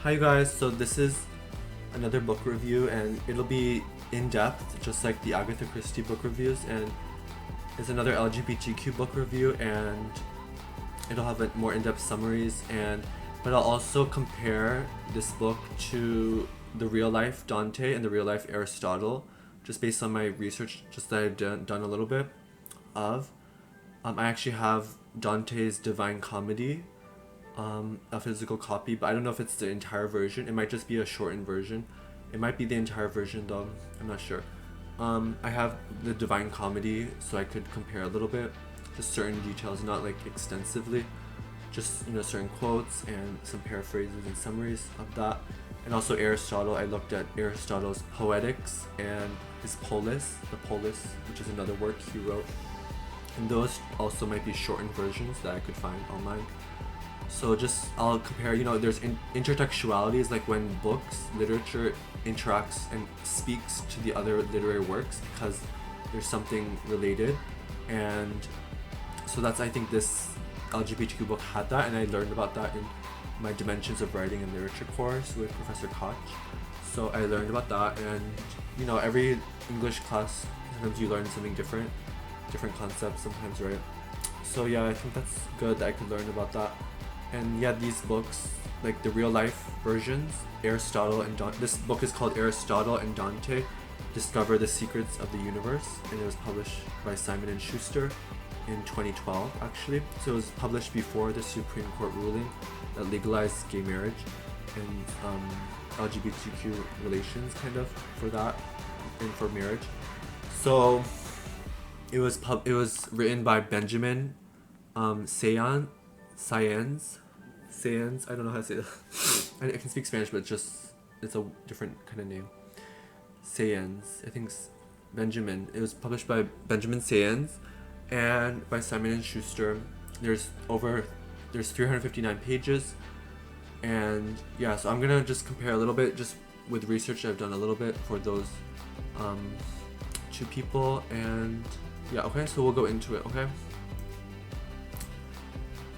Hi guys, so this is another book review and it'll be in-depth just like the Agatha Christie book reviews, and it's another LGBTQ book review and it'll have more in-depth summaries, but I'll also compare this book to the real life Dante and the real life Aristotle just based on my research just that I've done a little bit of. I actually have Dante's Divine Comedy, a physical copy, but I don't know if it's the entire version. It might just be a shortened version. It might be the entire version though, I'm not sure. I have the Divine Comedy so I could compare a little bit, just certain details, not like extensively, just certain quotes and some paraphrases and summaries of that. And also Aristotle, I looked at Aristotle's Poetics and his Polis, which is another work he wrote. And those also might be shortened versions that I could find online. So I'll compare, there's intertextuality is like when literature interacts and speaks to the other literary works because there's something related. And so I think this LGBTQ book had that, and I learned about that in my Dimensions of Writing and Literature course with Professor Koch. So I learned about that, and every English class, sometimes you learn something different concepts sometimes, right? So yeah, I think that's good that I could learn about that. And yeah, these books, like the real life versions, Aristotle and Dante, this book is called Aristotle and Dante Discover the Secrets of the Universe, and it was published by Simon & Schuster in 2012 actually. So it was published before the Supreme Court ruling that legalized gay marriage and LGBTQ relations kind of for that and for marriage. So it was written by Benjamin Sayans. I don't know how to say that. I can speak Spanish, but it's a different kind of name. Sayans, I think it's Benjamin. It was published by Benjamin Sayans and by Simon & Schuster. There's 359 pages, and yeah, so I'm gonna just compare a little bit just with research I've done a little bit for those two people, and yeah, okay, so we'll go into it, okay?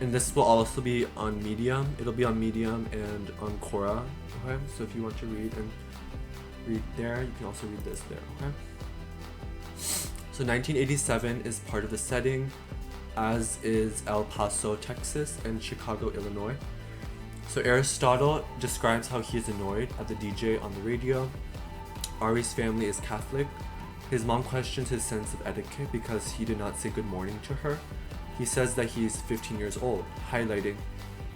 And this will also be on Medium. It'll be on Medium and on Quora, okay? So if you want to read there, you can also read this there, okay? So 1987 is part of the setting, as is El Paso, Texas, and Chicago, Illinois. So Aristotle describes how he is annoyed at the DJ on the radio. Ari's family is Catholic. His mom questions his sense of etiquette because he did not say good morning to her. He says that he's 15 years old, highlighting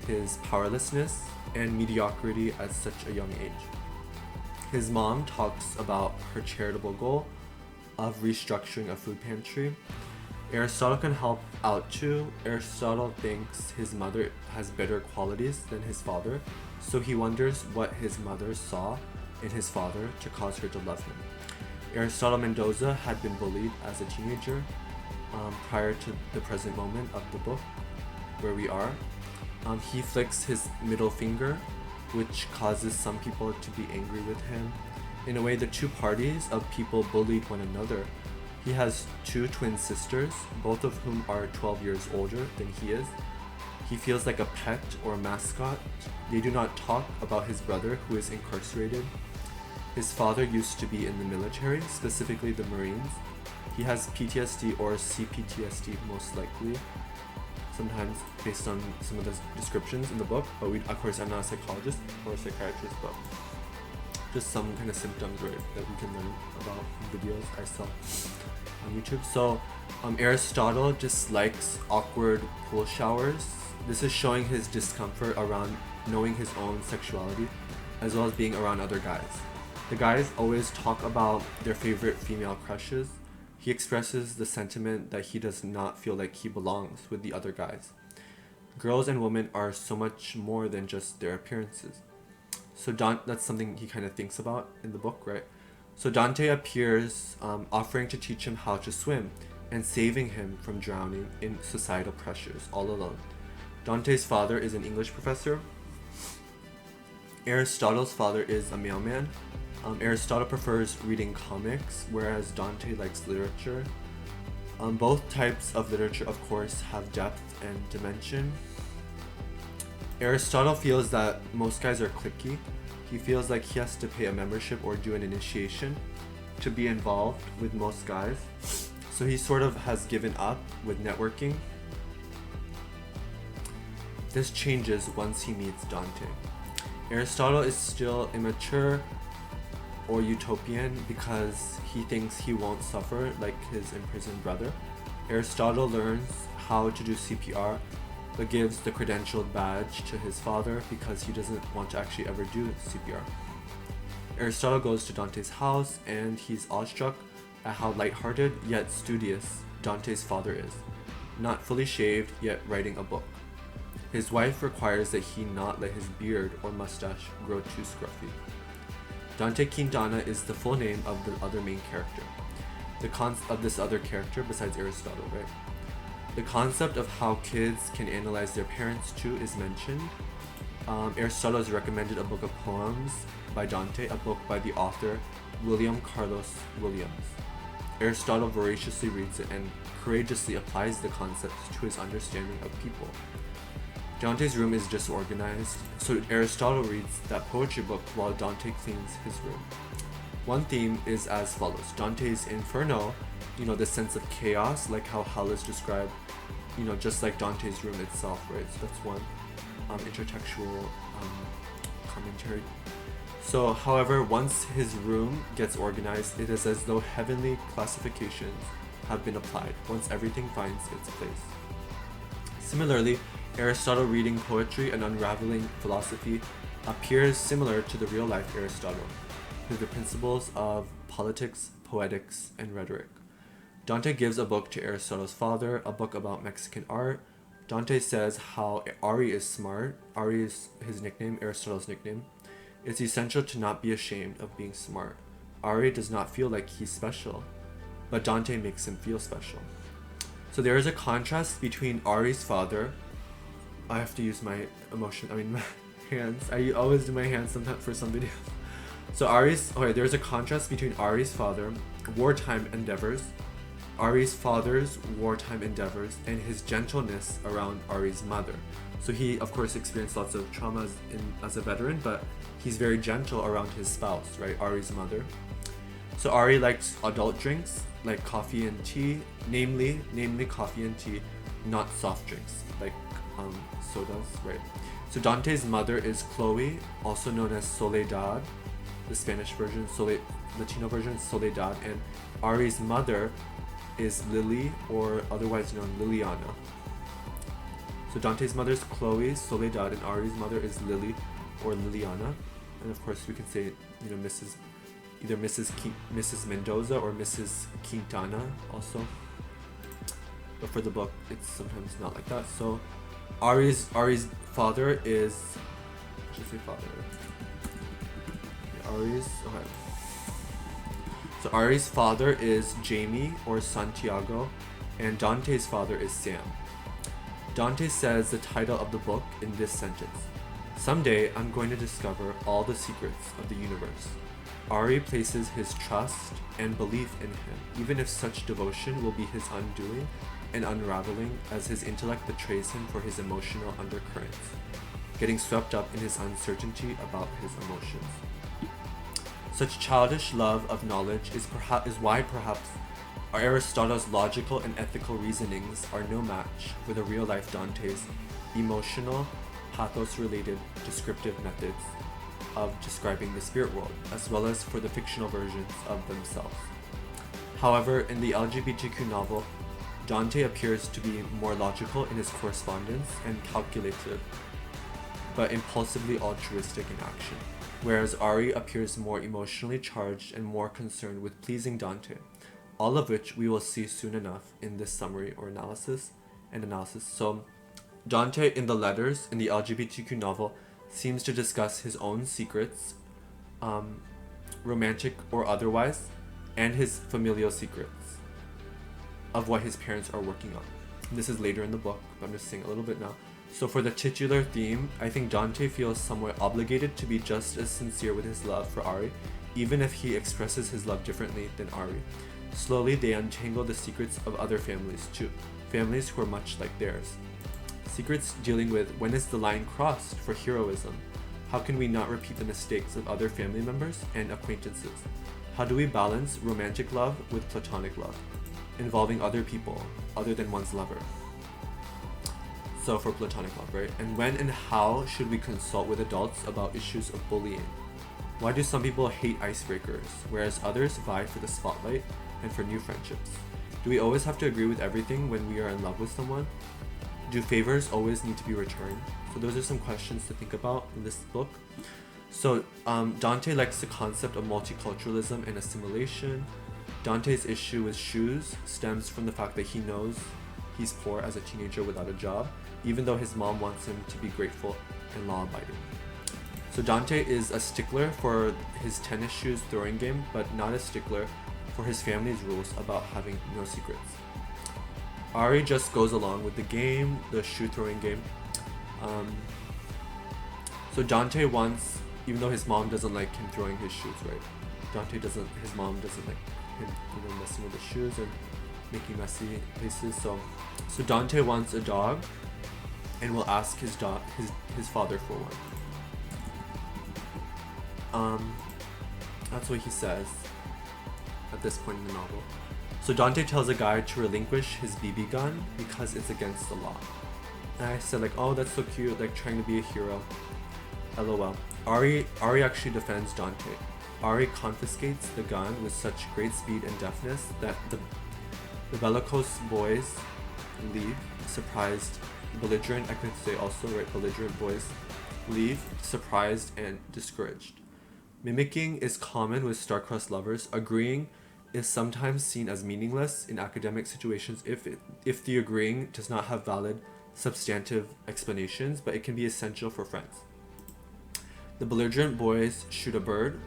his powerlessness and mediocrity at such a young age. His mom talks about her charitable goal of restructuring a food pantry. Aristotle can help out too. Aristotle thinks his mother has better qualities than his father, so he wonders what his mother saw in his father to cause her to love him. Aristotle Mendoza had been bullied as a teenager prior to the present moment of the book where we are. He flicks his middle finger, which causes some people to be angry with him. In a way, the two parties of people bullied one another. He has two twin sisters, both of whom are 12 years older than he is. He feels like a pet or a mascot. They do not talk about his brother, who is incarcerated. His father used to be in the military, specifically the Marines. He has PTSD or CPTSD most likely, sometimes based on some of the descriptions in the book, but of course I'm not a psychologist or a psychiatrist, but just some kind of symptoms, right, that we can learn about in videos I saw on YouTube. So Aristotle dislikes awkward pool showers. This is showing his discomfort around knowing his own sexuality as well as being around other guys. The guys always talk about their favorite female crushes. He expresses the sentiment that he does not feel like he belongs with the other guys. Girls and women are so much more than just their appearances. So that's something he kind of thinks about in the book, right? So Dante appears offering to teach him how to swim and saving him from drowning in societal pressures all alone. Dante's father is an English professor. Aristotle's father is a mailman. Aristotle prefers reading comics, whereas Dante likes literature. Both types of literature, of course, have depth and dimension. Aristotle feels that most guys are cliquey. He feels like he has to pay a membership or do an initiation to be involved with most guys. So he sort of has given up with networking. This changes once he meets Dante. Aristotle is still immature or utopian because he thinks he won't suffer like his imprisoned brother. Aristotle learns how to do CPR but gives the credentialed badge to his father because he doesn't want to actually ever do CPR. Aristotle goes to Dante's house and he's awestruck at how lighthearted yet studious Dante's father is, not fully shaved yet writing a book. His wife requires that he not let his beard or mustache grow too scruffy. Dante Quintana is the full name of the other main character. Of this other character besides Aristotle, right? The concept of how kids can analyze their parents too is mentioned. Aristotle has recommended a book of poems by Dante, a book by the author William Carlos Williams. Aristotle voraciously reads it and courageously applies the concepts to his understanding of people. Dante's room is disorganized, so Aristotle reads that poetry book while Dante cleans his room. One theme is as follows. Dante's Inferno, the sense of chaos, like how hell is described, just like Dante's room itself, right? So that's one intertextual commentary. So, however, once his room gets organized, it is as though heavenly classifications have been applied, once everything finds its place. Similarly, Aristotle reading poetry and unraveling philosophy appears similar to the real-life Aristotle, through the principles of politics, poetics, and rhetoric. Dante gives a book to Aristotle's father, a book about Mexican art. Dante says how Ari is smart. Ari is his nickname, Aristotle's nickname. It's essential to not be ashamed of being smart. Ari does not feel like he's special, but Dante makes him feel special. So there is a contrast between Ari's father. I have to use my my hands. I always do my hands sometimes for somebody else. So there's a contrast between Ari's father, wartime endeavors, Ari's father's wartime endeavors, and his gentleness around Ari's mother. So he, of course, experienced lots of traumas as a veteran, but he's very gentle around his spouse, right, Ari's mother. So Ari likes adult drinks, like coffee and tea, namely coffee and tea, not soft drinks, like sodas, right? So Dante's mother is Chloe, also known as Soledad, the Spanish version, Latino version, Soledad, and Ari's mother is Lily, or otherwise known Liliana. So Dante's mother is Chloe, Soledad, and Ari's mother is Lily, or Liliana. And of course we can say, Mrs. Mendoza or Mrs. Quintana also. But for the book, it's sometimes not like that. So Ari's father is, So Ari's father is Jamie or Santiago, and Dante's father is Sam. Dante says the title of the book in this sentence: "Someday I'm going to discover all the secrets of the universe." Ari places his trust and belief in him, even if such devotion will be his undoing and unraveling as his intellect betrays him for his emotional undercurrents, getting swept up in his uncertainty about his emotions. Such childish love of knowledge is why perhaps Aristotle's logical and ethical reasonings are no match for the real-life Dante's emotional, pathos-related descriptive methods of describing the spirit world, as well as for the fictional versions of themselves. However, in the LGBTQ novel, Dante appears to be more logical in his correspondence and calculative, but impulsively altruistic in action, whereas Ari appears more emotionally charged and more concerned with pleasing Dante, all of which we will see soon enough in this summary or analysis. So Dante in the letters in the LGBTQ novel seems to discuss his own secrets, romantic or otherwise, and his familial secrets of what his parents are working on. This is later in the book, but I'm just saying a little bit now. So for the titular theme, I think Dante feels somewhat obligated to be just as sincere with his love for Ari, even if he expresses his love differently than Ari. Slowly, they untangle the secrets of other families too, families who are much like theirs. Secrets dealing with when is the line crossed for heroism? How can we not repeat the mistakes of other family members and acquaintances? How do we balance romantic love with platonic love, involving other people other than one's lover? So for platonic love, right? And when and how should we consult with adults about issues of bullying? Why do some people hate icebreakers, whereas others vie for the spotlight and for new friendships? Do we always have to agree with everything when we are in love with someone? Do favors always need to be returned? So those are some questions to think about in this book. So Dante likes the concept of multiculturalism and assimilation. Dante's issue with shoes stems from the fact that he knows he's poor as a teenager without a job, even though his mom wants him to be grateful and law-abiding. So Dante is a stickler for his tennis shoes throwing game, but not a stickler for his family's rules about having no secrets. Ari just goes along with the game, the shoe throwing game. So Dante wants, even though his mom doesn't like him throwing his shoes, right? His mom doesn't like him, messing with the shoes and making messy faces. So Dante wants a dog, and will ask his father for one. That's what he says at this point in the novel. So Dante tells a guy to relinquish his BB gun because it's against the law. And I said like, oh, that's so cute, like trying to be a hero. LOL. Ari actually defends Dante. Ari confiscates the gun with such great speed and deftness that the bellicose boys leave, surprised, belligerent, I could say also, right, belligerent boys leave, surprised and discouraged. Mimicking is common with star-crossed lovers. Agreeing is sometimes seen as meaningless in academic situations if the agreeing does not have valid substantive explanations, but it can be essential for friends. The belligerent boys shoot a bird.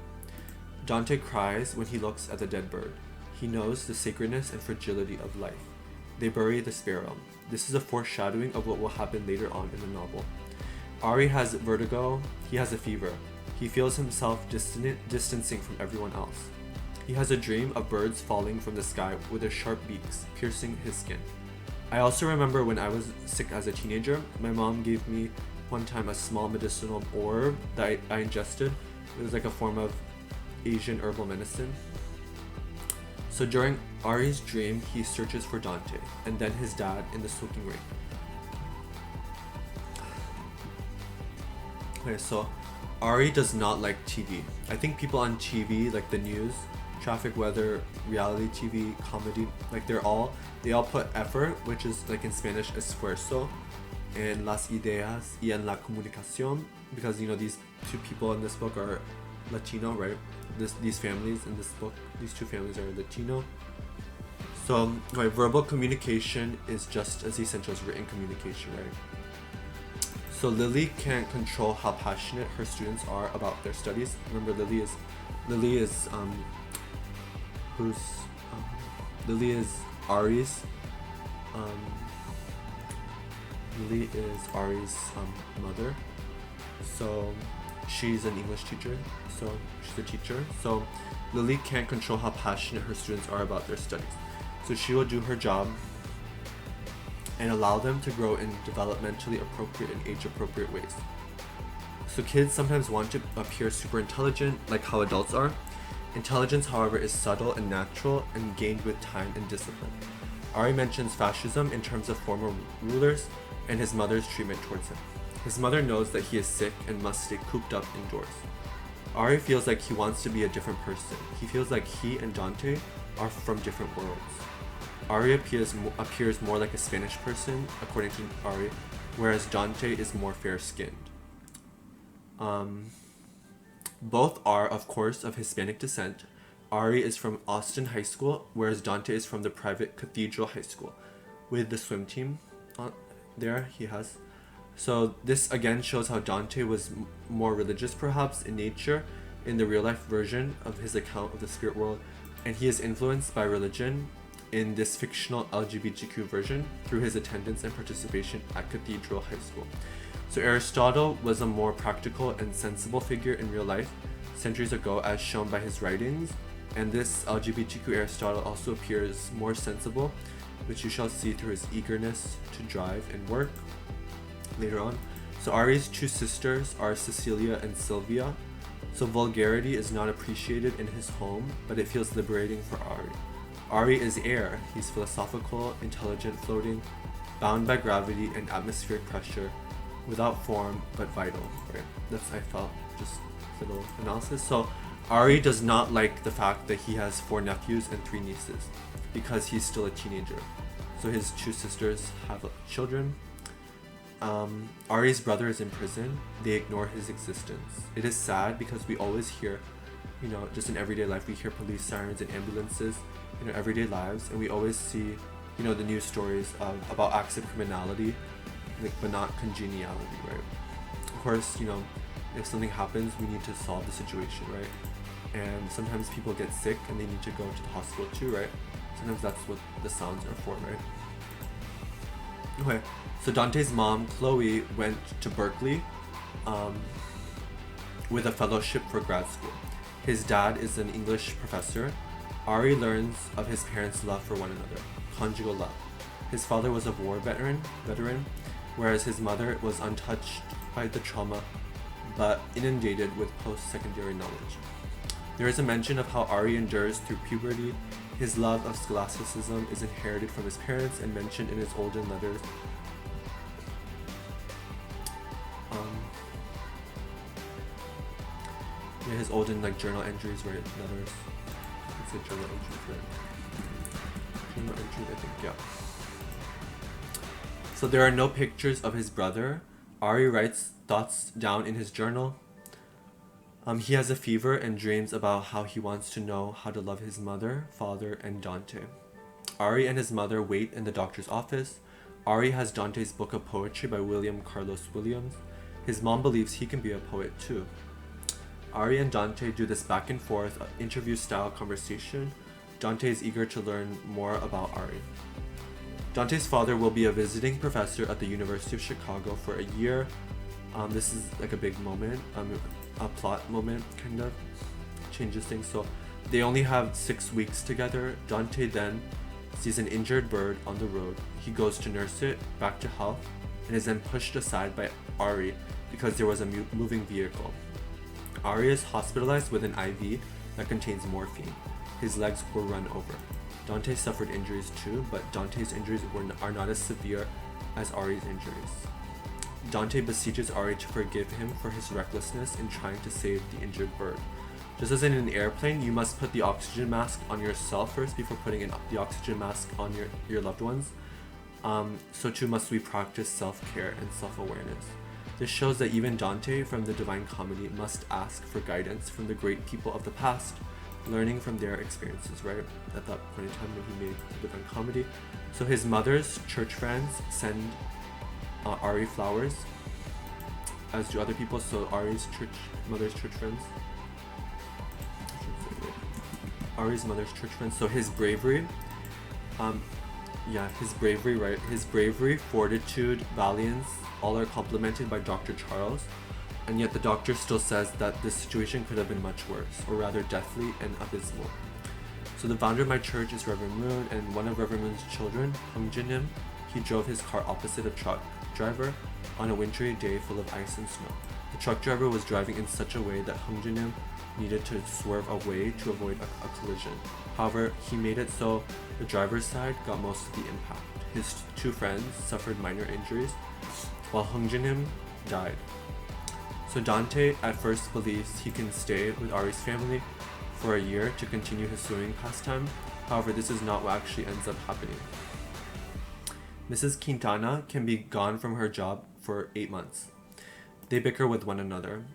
Dante cries when he looks at the dead bird. He knows the sacredness and fragility of life. They bury the sparrow. This is a foreshadowing of what will happen later on in the novel. Ari has vertigo. He has a fever. He feels himself distancing from everyone else. He has a dream of birds falling from the sky with their sharp beaks piercing his skin. I also remember when I was sick as a teenager, my mom gave me one time a small medicinal orb that I ingested. It was like a form of Asian herbal medicine. So during Ari's dream, he searches for Dante and then his dad in the smoking ring. Okay, so Ari does not like TV. I think people on TV, like the news, traffic, weather, reality TV, comedy, like they all put effort, which is like in Spanish esfuerzo, en las ideas y en la comunicación, because these two people in this book are Latino, right? These families in this book, these two families are Latino. So verbal communication is just as essential as written communication, right? So Lily can't control how passionate her students are about their studies. Remember, Lily is Ari's mother. So she's an English teacher. So she's a teacher. So Lily can't control how passionate her students are about their studies. So she will do her job and allow them to grow in developmentally appropriate and age-appropriate ways. So kids sometimes want to appear super intelligent, like how adults are. Intelligence, however, is subtle and natural and gained with time and discipline. Ari mentions fascism in terms of former rulers and his mother's treatment towards him. His mother knows that he is sick and must stay cooped up indoors. Ari feels like he wants to be a different person. He feels like he and Dante are from different worlds. Ari appears more like a Spanish person, according to Ari, whereas Dante is more fair-skinned. Both are, of course, of Hispanic descent. Ari is from Austin High School, whereas Dante is from the private Cathedral High School, with the swim team there he has. So this again shows how Dante was more religious, perhaps, in nature, in the real-life version of his account of the spirit world, and he is influenced by religion in this fictional LGBTQ version through his attendance and participation at Cathedral High School. So Aristotle was a more practical and sensible figure in real life centuries ago, as shown by his writings, and this LGBTQ Aristotle also appears more sensible, which you shall see through his eagerness to drive and work. later on. So Ari's two sisters are Cecilia and Sylvia. So vulgarity is not appreciated in his home, but it feels liberating for Ari. Ari is air. He's philosophical, intelligent, floating, bound by gravity and atmospheric pressure, without form but vital. Right? That's I felt, just a little analysis. So Ari does not like the fact that he has 4 nephews and 3 nieces, because he's still a teenager. So his 2 sisters have children. Ari's brother is in prison. They ignore his existence. It is sad because we always hear, just in everyday life, we hear police sirens and ambulances in our everyday lives, and we always see, the news stories about acts of criminality, but not congeniality, right? Of course, if something happens, we need to solve the situation, right? And sometimes people get sick and they need to go to the hospital too, right? Sometimes that's what the sounds are for, right? Okay, so Dante's mom, Chloe, went to Berkeley with a fellowship for grad school. His dad is an English professor. Ari learns of his parents' love for one another, conjugal love. His father was a war veteran, whereas his mother was untouched by the trauma, but inundated with post-secondary knowledge. There is a mention of how Ari endures through puberty. His love of scholasticism is inherited from his parents and mentioned in his olden letters. His olden journal entries, right? Letters. It's a journal entries, right? Journal entries, I think, yeah. So there are no pictures of his brother. Ari writes thoughts down in his journal. He has a fever and dreams about how he wants to know how to love his mother, father, and Dante. Ari and his mother wait in the doctor's office. Ari has Dante's book of poetry by William Carlos Williams. His mom believes he can be a poet too. Ari and Dante do this back and forth interview-style conversation. Dante is eager to learn more about Ari. Dante's father will be a visiting professor at the University of Chicago for a year. This is like a big moment, a plot moment, kind of changes things. So they only have 6 weeks together. Dante then sees an injured bird on the road. He goes to nurse it back to health and is then pushed aside by Ari because there was a moving vehicle. Ari is hospitalized with an IV that contains morphine. His legs were run over. Dante suffered injuries too, but Dante's injuries are not as severe as Ari's injuries. Dante beseeches Ari to forgive him for his recklessness in trying to save the injured bird. Just as in an airplane, you must put the oxygen mask on yourself first before putting the oxygen mask on your loved ones. So too must we practice self-care and self-awareness. This shows that even Dante from the Divine Comedy must ask for guidance from the great people of the past, learning from their experiences, right? At that point in time when he made the Divine Comedy. So his mother's church friends send Ari flowers, as do other people. So mother's church friends. Ari's mother's church friends. So his bravery, right? His bravery, fortitude, valiance, all are complimented by Dr. Charles, and yet the doctor still says that this situation could have been much worse, or rather deathly and abysmal. So the founder of my church is Reverend Moon, and one of Reverend Moon's children, Hung Jin-im, he drove his car opposite a truck driver on a wintry day full of ice and snow. The truck driver was driving in such a way that Hung Jin-im needed to swerve away to avoid a collision. However, he made it so the driver's side got most of the impact. His 2 friends suffered minor injuries, while Hung Jin-im died. So Dante at first believes he can stay with Ari's family for a year to continue his swimming pastime. However, this is not what actually ends up happening. Mrs. Quintana can be gone from her job for 8 months. They bicker with one another.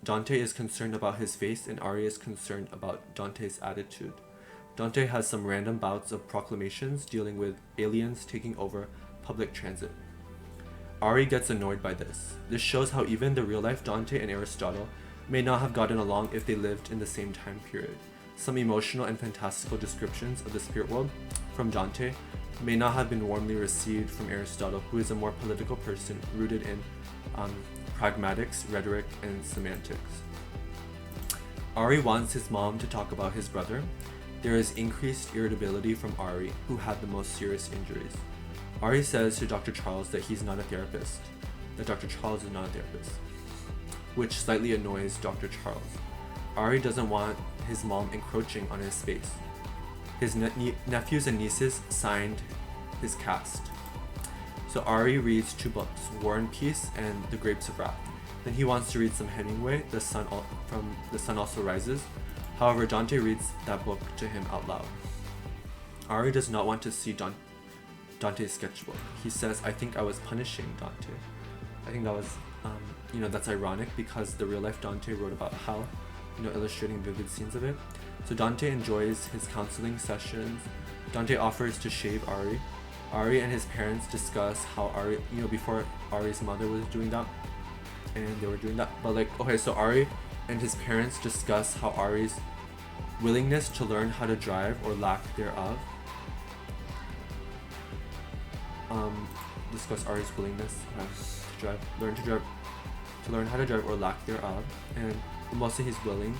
Dante is concerned about his face and Ari is concerned about Dante's attitude. Dante has some random bouts of proclamations dealing with aliens taking over public transit. Ari gets annoyed by this. This shows how even the real-life Dante and Aristotle may not have gotten along if they lived in the same time period. Some emotional and fantastical descriptions of the spirit world from Dante may not have been warmly received from Aristotle, who is a more political person rooted in pragmatics, rhetoric, and semantics. Ari wants his mom to talk about his brother. There is increased irritability from Ari, who had the most serious injuries. Ari says to Dr. Charles that he's not a therapist. that Dr. Charles is not a therapist, which slightly annoys Dr. Charles. Ari doesn't want his mom encroaching on his space. His nephews and nieces signed his cast. So Ari reads 2 books, War and Peace and The Grapes of Wrath. Then he wants to read some Hemingway, The Sun Also Rises. However, Dante reads that book to him out loud. Ari does not want to see Dante's sketchbook. He says, I think I was punishing Dante. I think that was, that's ironic because the real life Dante wrote about how, illustrating vivid scenes of it. So Dante enjoys his counseling sessions. Dante offers to shave Ari. Ari and his parents discuss how Ari, before Ari's mother was doing that, and they were doing that. But so Ari and his parents discuss how Ari's willingness to learn how to drive or lack thereof. Discuss Ari's willingness to learn how to drive or lack thereof, and mostly he's willing.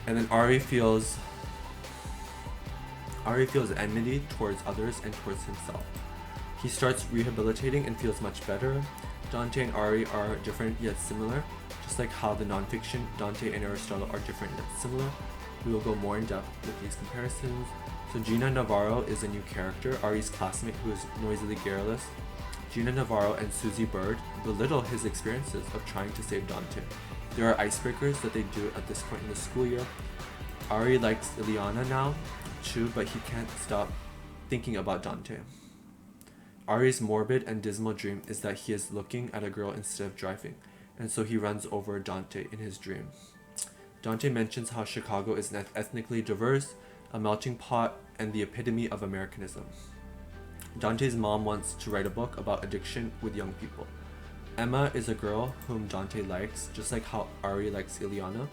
And then Ari feels enmity towards others and towards himself. He starts rehabilitating and feels much better. Dante and Ari are different yet similar, just like how the nonfiction Dante and Aristotle are different yet similar. We will go more in depth with these comparisons. So Gina Navarro is a new character, Ari's classmate who is noisily garrulous. Gina Navarro and Susie Bird belittle his experiences of trying to save Dante. There are icebreakers that they do at this point in the school year. Ari likes Ileana now, too, but he can't stop thinking about Dante. Ari's morbid and dismal dream is that he is looking at a girl instead of driving, and so he runs over Dante in his dream. Dante mentions how Chicago is ethnically diverse, a melting pot, and the epitome of Americanism. Dante's mom wants to write a book about addiction with young people. Emma is a girl whom Dante likes, just like how Ari likes Ileana.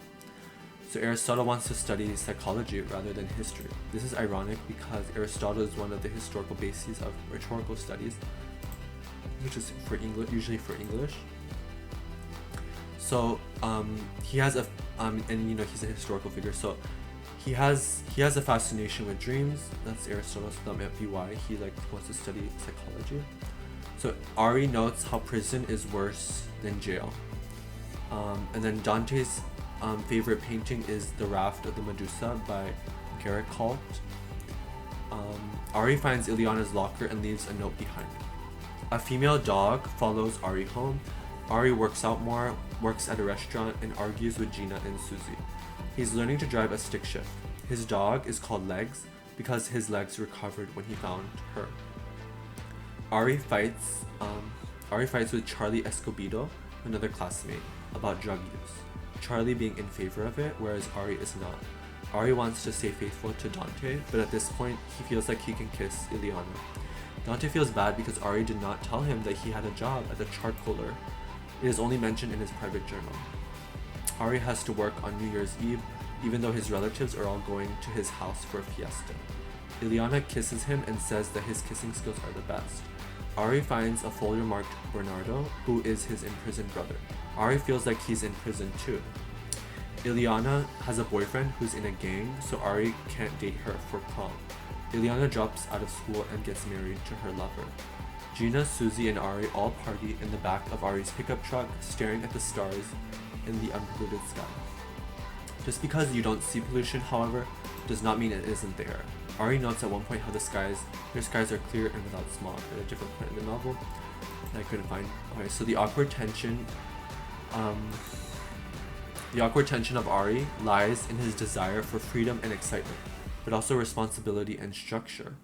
So Aristotle wants to study psychology rather than history. This is ironic because Aristotle is one of the historical bases of rhetorical studies, which is for English, usually for English. So he has he's a historical figure. So he has a fascination with dreams. That's Aristotle. So that might be why he wants to study psychology. So Ari notes how prison is worse than jail. And then Dante's favorite painting is The Raft of the Medusa by Garrett Kalt. Ari finds Ileana's locker and leaves a note behind. A female dog follows Ari home. Ari works out more, works at a restaurant, and argues with Gina and Susie. He's learning to drive a stick shift. His dog is called Legs because his legs recovered when he found her. Ari fights with Charlie Escobedo, another classmate, about drug use. Charlie being in favor of it, whereas Ari is not. Ari wants to stay faithful to Dante, but at this point, he feels like he can kiss Ileana. Dante feels bad because Ari did not tell him that he had a job as a charcoaler. It is only mentioned in his private journal. Ari has to work on New Year's Eve, even though his relatives are all going to his house for a fiesta. Ileana kisses him and says that his kissing skills are the best. Ari finds a folder marked Bernardo, who is his imprisoned brother. Ari feels like he's in prison too. Ileana has a boyfriend who's in a gang, so Ari can't date her for prom. Ileana drops out of school and gets married to her lover. Gina, Susie, and Ari all party in the back of Ari's pickup truck, staring at the stars in the unpolluted sky. Just because you don't see pollution, however, does not mean it isn't there. Ari notes at one point how their skies are clear and without smog at a different point in the novel that I couldn't find. Okay, so the awkward tension of Ari lies in his desire for freedom and excitement, but also responsibility and structure.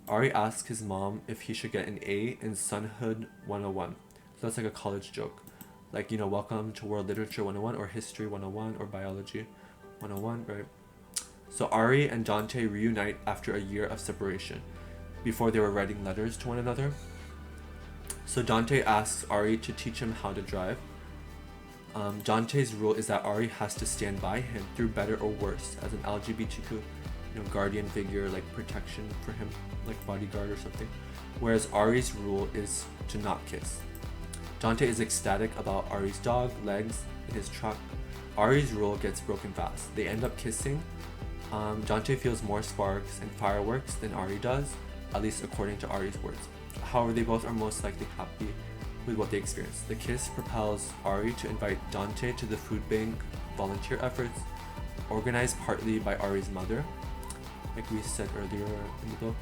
Ari asks his mom if he should get an A in Sonhood 101. So that's like a college joke. Welcome to World Literature 101 or History 101 or Biology 101, right? So Ari and Dante reunite after a year of separation. Before they were writing letters to one another. So Dante asks Ari to teach him how to drive. Dante's rule is that Ari has to stand by him through better or worse as an LGBTQ guardian figure, protection for him, bodyguard or something. Whereas Ari's rule is to not kiss. Dante is ecstatic about Ari's dog, Legs, in his truck. Ari's rule gets broken fast. They end up kissing. Dante feels more sparks and fireworks than Ari does, at least according to Ari's words. However, they both are most likely happy with what they experience. The kiss propels Ari to invite Dante to the food bank volunteer efforts, organized partly by Ari's mother, like we said earlier in the book.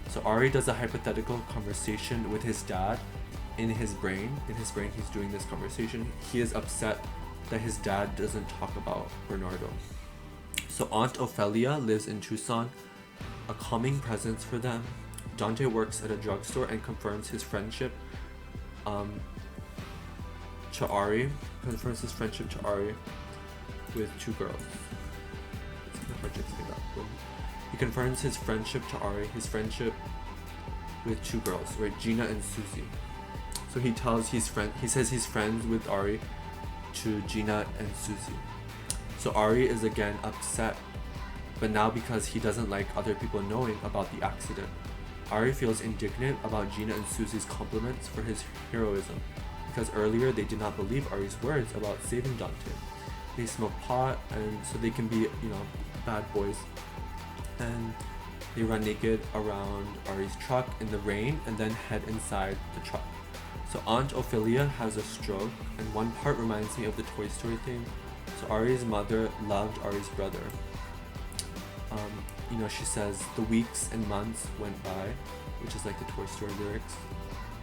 So Ari does a hypothetical conversation with his dad in his brain. In his brain, he's doing this conversation. He is upset that his dad doesn't talk about Bernardo. So Aunt Ophelia lives in Tucson, a calming presence for them. Dante works at a drugstore and confirms his friendship to Ari. With two girls. It's kind of hard to explain that. He confirms his friendship to Ari, his friendship with two girls, right? Gina and Susie. So he says he's friends with Ari to Gina and Susie. So Ari is again upset, but now because he doesn't like other people knowing about the accident. Ari feels indignant about Gina and Susie's compliments for his heroism, because earlier they did not believe Ari's words about saving Dante. They smoke pot, and so they can be, bad boys. And they run naked around Ari's truck in the rain and then head inside the truck. So Aunt Ophelia has a stroke, and one part reminds me of the Toy Story theme. So Ari's mother loved Ari's brother. She says the weeks and months went by, which is like the Toy Story lyrics.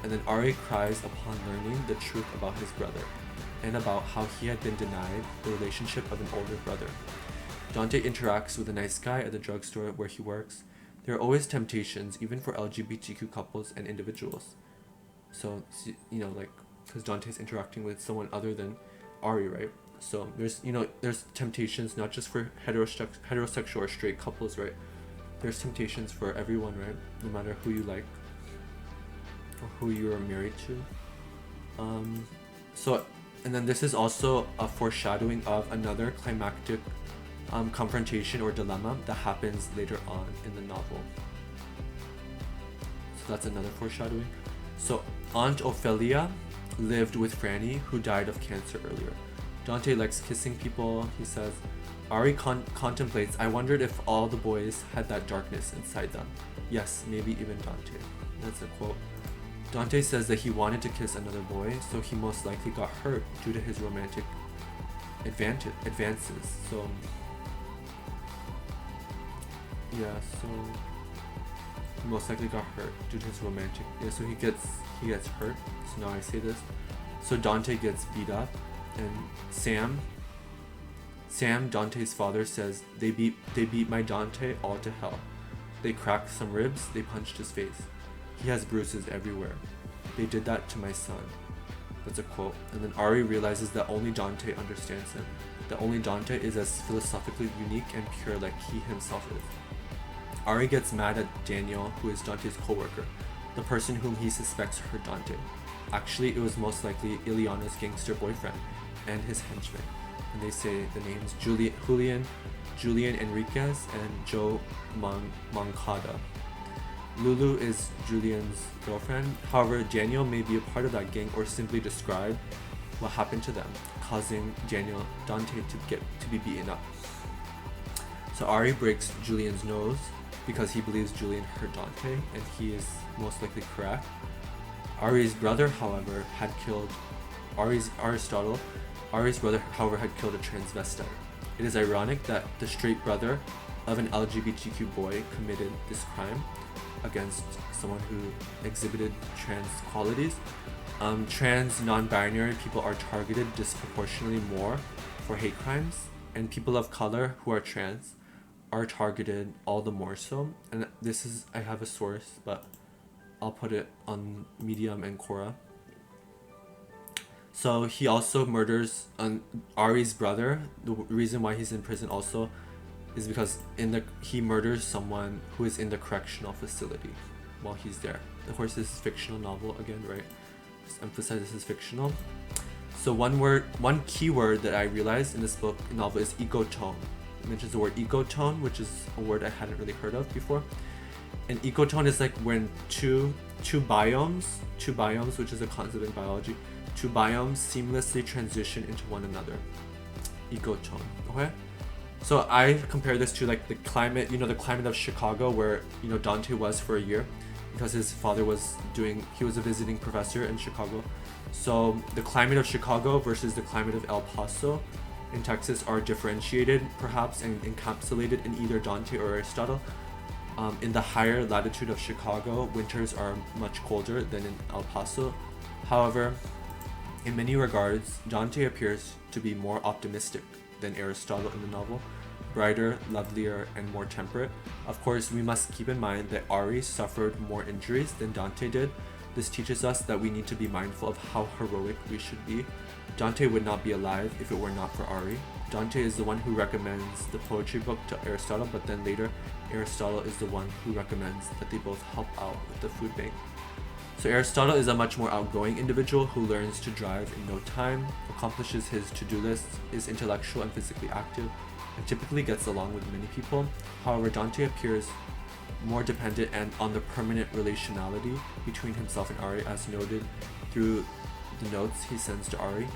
And then Ari cries upon learning the truth about his brother and about how he had been denied the relationship of an older brother. Dante interacts with a nice guy at the drugstore where he works. There are always temptations, even for LGBTQ couples and individuals. So, because Dante's interacting with someone other than Ari, right? So there's temptations not just for heterosexual or straight couples, right? There's temptations for everyone, right? No matter who you like or who you are married to. And then this is also a foreshadowing of another climactic confrontation or dilemma that happens later on in the novel. So that's another foreshadowing. So Aunt Ophelia lived with Franny, who died of cancer earlier. Dante likes kissing people, he says. Ari contemplates, I wondered if all the boys had that darkness inside them. Yes, maybe even Dante. That's a quote. Dante says that he wanted to kiss another boy, so he most likely got hurt due to his romantic advances. So he most likely got hurt due to his romantic. So he gets hurt. So now I say this. So Dante gets beat up, and Sam, Dante's father, says they beat my Dante all to hell. They cracked some ribs. They punched his face. He has bruises everywhere. They did that to my son. That's a quote. And then Ari realizes that only Dante understands him. That only Dante is as philosophically unique and pure like he himself is. Ari gets mad at Daniel, who is Dante's co-worker, the person whom he suspects hurt Dante. Actually, it was most likely Ileana's gangster boyfriend and his henchmen. And they say the names Julian Enriquez, and Joe Moncada. Lulu is Julian's girlfriend. However, Daniel may be a part of that gang or simply describe what happened to them, causing Dante to be beaten up. So Ari breaks Julian's nose because he believes Julian hurt Dante, and he is most likely correct. Ari's brother, however, had killed Aristotle. Ari's brother, however, had killed a transvestite. It is ironic that the straight brother of an LGBTQ boy committed this crime against someone who exhibited trans qualities. Trans non-binary people are targeted disproportionately more for hate crimes, and people of color who are trans are targeted all the more so. And I have a source, but I'll put it on Medium and Quora. So he also murders Ari's brother. The reason why he's in prison also is because he murders someone who is in the correctional facility while he's there. Of course, this is fictional novel again, right? Just emphasize this is fictional. So one key word that I realized in this novel is ecotone. It mentions the word ecotone, which is a word I hadn't really heard of before. And ecotone is like when two biomes, which is a concept in biology, two biomes seamlessly transition into one another. Ecotone, okay? So I compare this to like the climate, the climate of Chicago, where Dante was for a year, because his father was a visiting professor in Chicago, So the climate of Chicago versus the climate of El Paso in Texas are differentiated perhaps and encapsulated in either Dante or Aristotle. In the higher latitude of Chicago, winters are much colder than in El Paso. However, in many regards, Dante appears to be more optimistic than Aristotle in the novel, brighter, lovelier, and more temperate. Of course, we must keep in mind that Ari suffered more injuries than Dante did. This teaches us that we need to be mindful of how heroic we should be. Dante would not be alive if it were not for Ari. Dante is the one who recommends the poetry book to Aristotle, but then later Aristotle is the one who recommends that they both help out with the food bank. So Aristotle is a much more outgoing individual who learns to drive in no time, accomplishes his to-do lists, is intellectual and physically active, and typically gets along with many people. However, Dante appears more dependent and on the permanent relationality between himself and Ari, as noted through the notes he sends to Ari.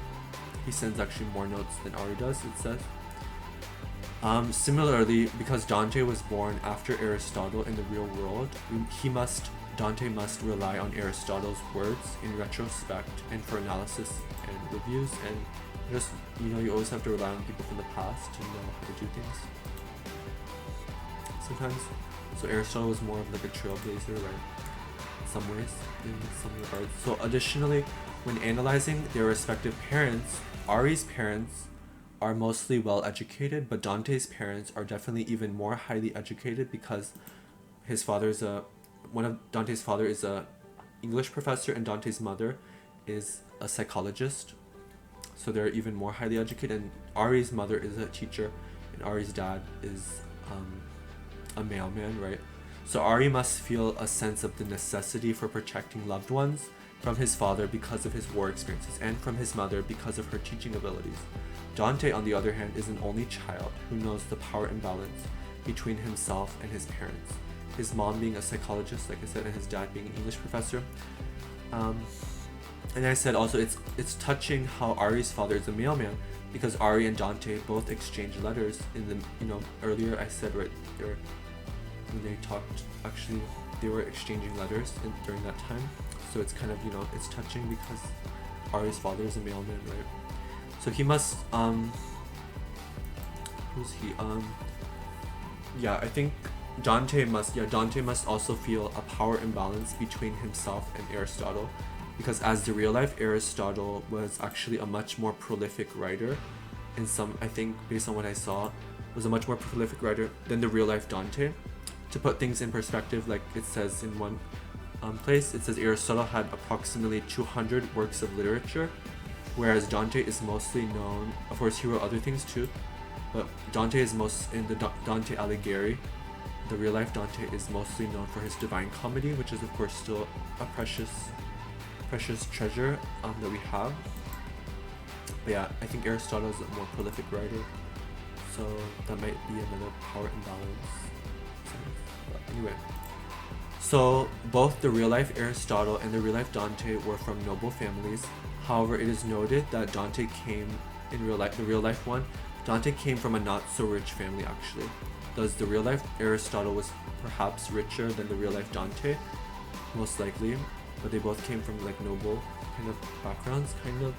He sends actually more notes than Ari does, it says. Similarly, because Dante was born after Aristotle in the real world, Dante must rely on Aristotle's words in retrospect and for analysis and reviews, and just, you always have to rely on people from the past to know how to do things sometimes. So Aristotle was more of like a trailblazer, right? In some ways, in some regards. So additionally, when analyzing their respective parents, Ari's parents are mostly well educated, but Dante's parents are definitely even more highly educated because his father's one of Dante's father is a English professor and Dante's mother is a psychologist. So they're even more highly educated, and Ari's mother is a teacher and Ari's dad is a mailman, right? So Ari must feel a sense of the necessity for protecting loved ones from his father because of his war experiences and from his mother because of her teaching abilities. Dante, on the other hand, is an only child who knows the power imbalance between himself and his parents. His mom being a psychologist, like I said, and his dad being an English professor. And I said also it's touching how Ari's father is a mailman because Ari and Dante both exchange letters in the, earlier I said right there when they talked, actually they were exchanging letters during that time. So it's kind of, it's touching because Ari's father is a mailman, right? So he must, who's he? I think Dante must also feel a power imbalance between himself and Aristotle, because as the real life Aristotle was actually a much more prolific writer I think based on what I saw, was a much more prolific writer than the real life Dante. To put things in perspective, like it says in one place, it says Aristotle had approximately 200 works of literature, whereas Dante is mostly known, of course he wrote other things too, but Dante is most in the Dante Alighieri. The real life Dante is mostly known for his Divine Comedy, which is of course still a precious treasure that we have. But yeah, I think Aristotle is a more prolific writer, so that might be another power imbalance. But anyway, so both the real life Aristotle and the real life Dante were from noble families. However, it is noted that Dante came in real life, the real life one, Dante came from a not so rich family actually. Thus, the real life Aristotle was perhaps richer than the real life Dante, most likely, but they both came from like noble kind of backgrounds, kind of.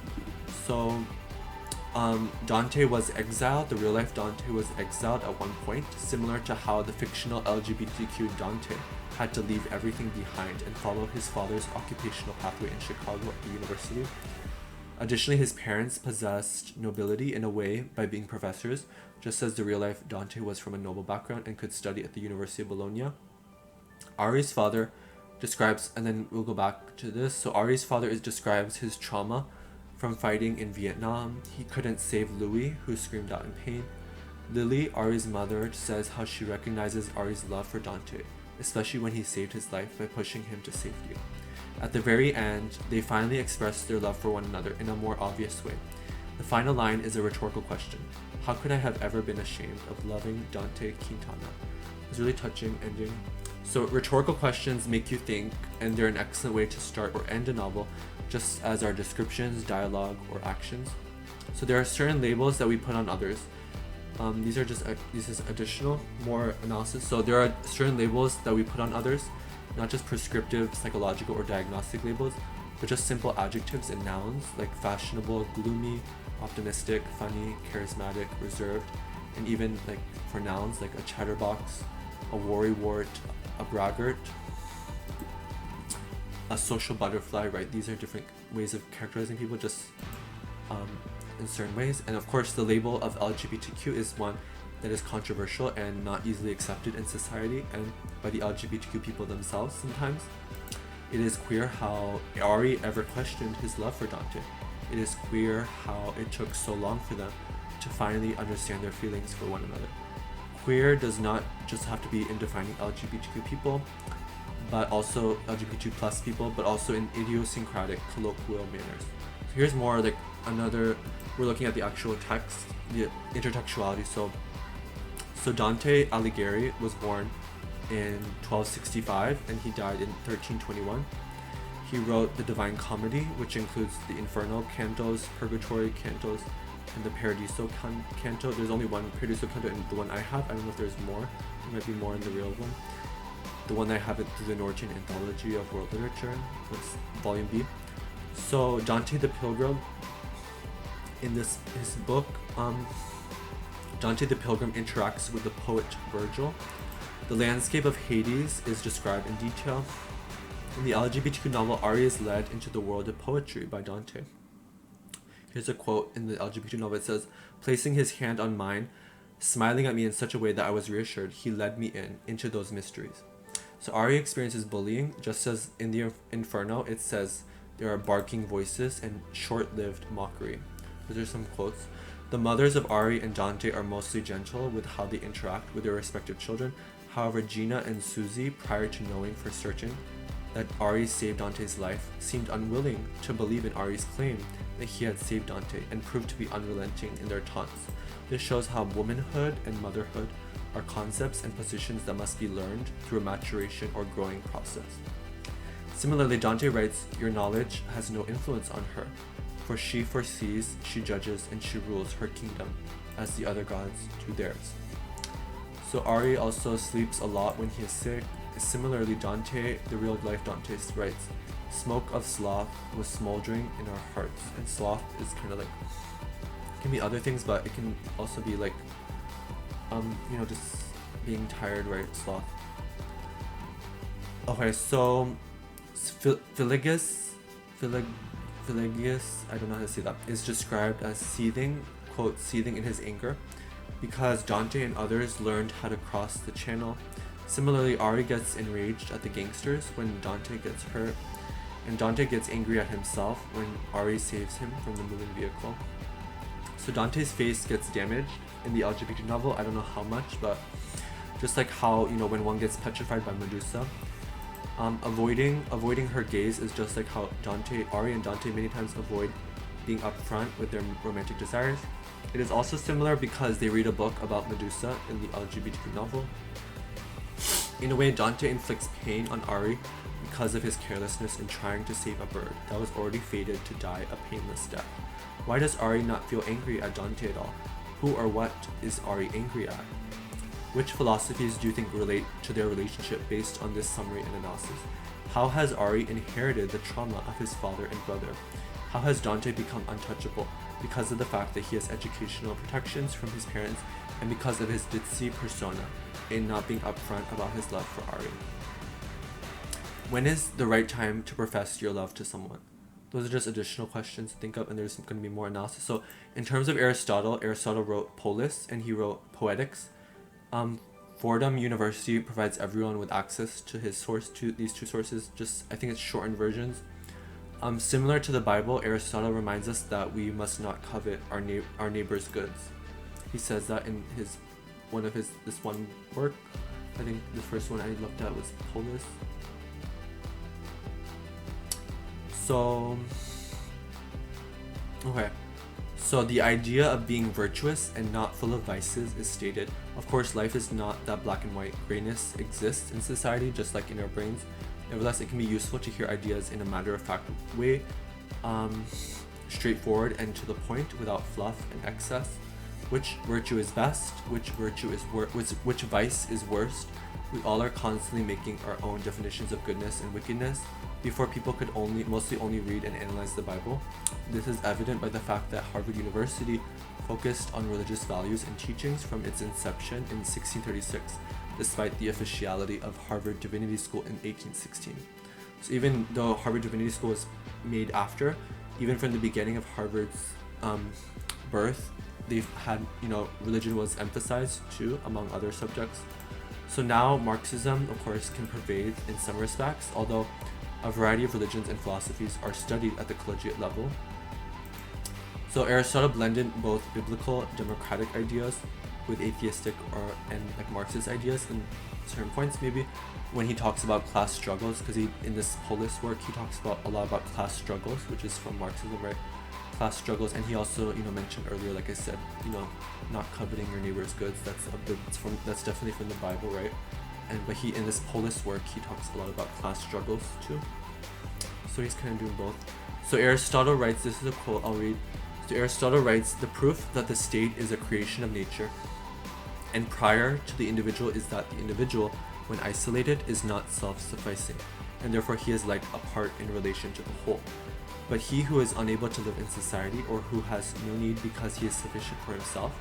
So, Dante was exiled, the real life Dante was exiled at one point, similar to how the fictional LGBTQ Dante had to leave everything behind and follow his father's occupational pathway in Chicago at the university. Additionally, his parents possessed nobility in a way by being professors, just as the real-life Dante was from a noble background and could study at the University of Bologna. Ari's father describes, and then we'll go back to this, so Ari's father describes his trauma from fighting in Vietnam. He couldn't save Louis, who screamed out in pain. Lily, Ari's mother, says how she recognizes Ari's love for Dante, especially when he saved his life by pushing him to safety. At the very end, they finally express their love for one another in a more obvious way. The final line is a rhetorical question. How could I have ever been ashamed of loving Dante Quintana? It's a really touching ending. So rhetorical questions make you think, and they're an excellent way to start or end a novel, just as are descriptions, dialogue, or actions. So there are certain labels that we put on others. This is additional, more analysis. So there are certain labels that we put on others, not just prescriptive, psychological, or diagnostic labels, but just simple adjectives and nouns like fashionable, gloomy, optimistic, funny, charismatic, reserved, and even like for nouns like a chatterbox, a worrywart, a braggart, a social butterfly, right? These are different ways of characterizing people, just in certain ways. And of course, the label of LGBTQ is one that is controversial and not easily accepted in society and by the LGBTQ people themselves sometimes. It is queer how Ari ever questioned his love for Dante. It is queer how it took so long for them to finally understand their feelings for one another. Queer does not just have to be in defining LGBTQ people, but also LGBTQ plus people, but also in idiosyncratic colloquial manners. So here's more like another, we're looking at the actual text, the intertextuality. So Dante Alighieri was born in 1265 and he died in 1321. He wrote the Divine Comedy, which includes the Inferno cantos, Purgatory cantos, and the Paradiso canto. There's only one Paradiso canto in the one I have. I don't know if there's more. There might be more in the real one. The one I have it through the Norton Anthology of World Literature. It's Volume B. So Dante the Pilgrim, in his book, Dante the Pilgrim interacts with the poet Virgil. The landscape of Hades is described in detail. In the LGBTQ novel, Ari is led into the world of poetry by Dante. Here's a quote in the LGBT novel. It says, "Placing his hand on mine, smiling at me in such a way that I was reassured, he led me into those mysteries." So Ari experiences bullying, just as in the Inferno, it says there are barking voices and short-lived mockery. Those are some quotes. The mothers of Ari and Dante are mostly gentle with how they interact with their respective children. However, Gina and Susie, prior to knowing for certain that Ari saved Dante's life, seemed unwilling to believe in Ari's claim that he had saved Dante and proved to be unrelenting in their taunts. This shows how womanhood and motherhood are concepts and positions that must be learned through a maturation or growing process. Similarly, Dante writes, "Your knowledge has no influence on her, for she foresees, she judges, and she rules her kingdom, as the other gods do theirs." So Ari also sleeps a lot when he is sick. Similarly, Dante, the real-life Dante, writes, "Smoke of sloth was smoldering in our hearts." And sloth is kind of like, it can be other things, but it can also be like, just being tired, right? Sloth. Okay, so Philyggus, I don't know how to say that, is described as seething, quote, seething in his anger, because Dante and others learned how to cross the channel. Similarly, Ari gets enraged at the gangsters when Dante gets hurt, and Dante gets angry at himself when Ari saves him from the moving vehicle. So Dante's face gets damaged in the LGBT novel. I don't know how much, but just like how, when one gets petrified by Medusa, avoiding her gaze is just like how Ari and Dante many times avoid being upfront with their romantic desires. It is also similar because they read a book about Medusa in the LGBTQ novel. In a way, Dante inflicts pain on Ari because of his carelessness in trying to save a bird that was already fated to die a painless death. Why does Ari not feel angry at Dante at all? Who or what is Ari angry at? Which philosophies do you think relate to their relationship based on this summary and analysis? How has Ari inherited the trauma of his father and brother? How has Dante become untouchable? Because of the fact that he has educational protections from his parents and because of his ditzy persona in not being upfront about his love for Ari. When is the right time to profess your love to someone? Those are just additional questions to think of, and there's going to be more analysis. So in terms of Aristotle wrote Polis and he wrote Poetics. Fordham University provides everyone with access to these two sources. I think it's shortened versions. Similar to the Bible, Aristotle reminds us that we must not covet our neighbor's goods. He says that in this one work. I think the first one I looked at was Polis. So the idea of being virtuous and not full of vices is stated. Of course, life is not that black and white. Grayness exists in society, just like in our brains. Nevertheless, it can be useful to hear ideas in a matter-of-fact way, straightforward and to the point, without fluff and excess. Which virtue is best? Which vice is worst? We all are constantly making our own definitions of goodness and wickedness. Before, people could mostly only read and analyze the Bible. This is evident by the fact that Harvard University focused on religious values and teachings from its inception in 1636, despite the officiality of Harvard Divinity School in 1816. So even though Harvard Divinity School was made after, even from the beginning of Harvard's birth, they've had, religion was emphasized too, among other subjects. So now Marxism, of course, can pervade in some respects, although a variety of religions and philosophies are studied at the collegiate level. So Aristotle blended both biblical democratic ideas with atheistic and Marxist ideas in certain points, maybe when he talks about class struggles, because in this Polis work he talks a lot about class struggles, which is from Marxism, right? Class struggles. And he also mentioned earlier, like I said, not coveting your neighbor's goods. That's definitely from the Bible, right? But in this Polis work he talks a lot about class struggles too. So he's kind of doing both. So Aristotle writes, this is a quote I'll read. So Aristotle writes, the proof that the state is a creation of nature and prior to the individual is that the individual, when isolated, is not self-sufficing, and therefore he is like a part in relation to the whole. But he who is unable to live in society, or who has no need because he is sufficient for himself,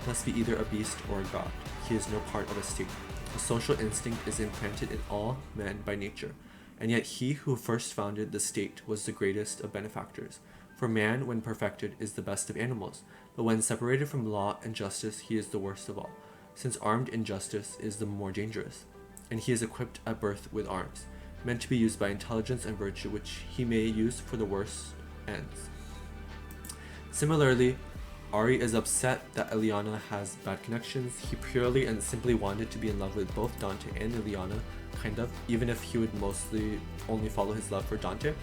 must be either a beast or a god. He is no part of a state. A social instinct is implanted in all men by nature, and yet he who first founded the state was the greatest of benefactors. For man, when perfected, is the best of animals, but when separated from law and justice, he is the worst of all, since armed injustice is the more dangerous, and he is equipped at birth with arms, meant to be used by intelligence and virtue, which he may use for the worst ends. Similarly, Ari is upset that Eliana has bad connections. He purely and simply wanted to be in love with both Dante and Eliana, kind of, even if he would mostly only follow his love for Dante.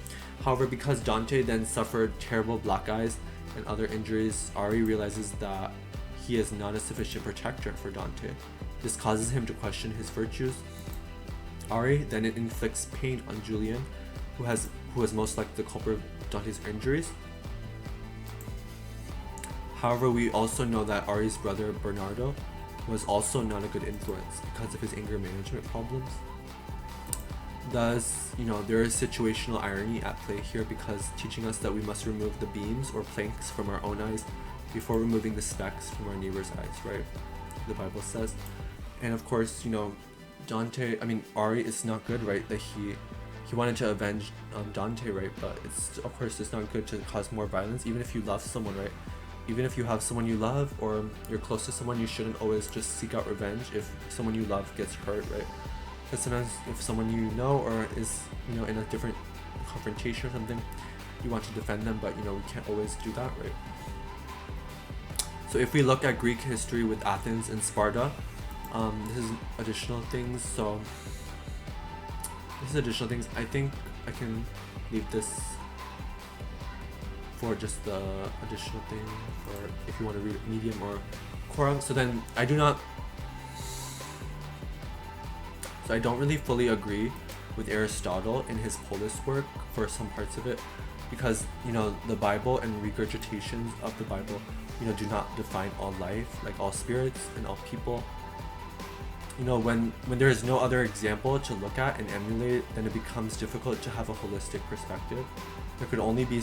However, because Dante then suffered terrible black eyes and other injuries, Ari realizes that he is not a sufficient protector for Dante. This causes him to question his virtues. Ari then inflicts pain on Julian, who was most likely the culprit of Dante's injuries. However, we also know that Ari's brother Bernardo was also not a good influence because of his anger management problems. Thus, there is situational irony at play here, because teaching us that we must remove the beams or planks from our own eyes before removing the specks from our neighbor's eyes, right? The Bible says. And of course, Ari is not good, right? That he wanted to avenge Dante, right? But it's not good to cause more violence, even if you love someone, right? Even if you have someone you love or you're close to someone, you shouldn't always just seek out revenge if someone you love gets hurt, right? Because sometimes if someone you know or is, in a different confrontation or something, you want to defend them, but we can't always do that, right? So if we look at Greek history with Athens and Sparta, this is additional things. I think I can leave this for just the additional thing for if you want to read medium or quorum. So I don't really fully agree with Aristotle in his Polis work for some parts of it, because the Bible and regurgitations of the Bible do not define all life, like all spirits and all people. When there is no other example to look at and emulate, then it becomes difficult to have a holistic perspective. There could only be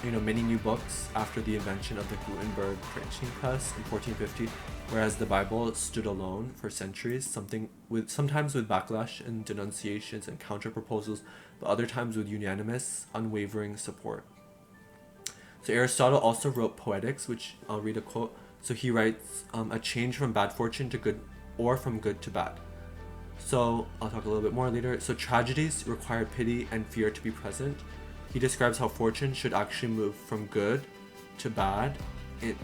many new books after the invention of the Gutenberg printing press in 1450, whereas the Bible stood alone for centuries, sometimes with backlash and denunciations and counter-proposals, but other times with unanimous, unwavering support. So Aristotle also wrote Poetics, which I'll read a quote. So he writes, a change from bad fortune to good, or from good to bad. So I'll talk a little bit more later. So tragedies require pity and fear to be present. He describes how fortune should actually move from good to bad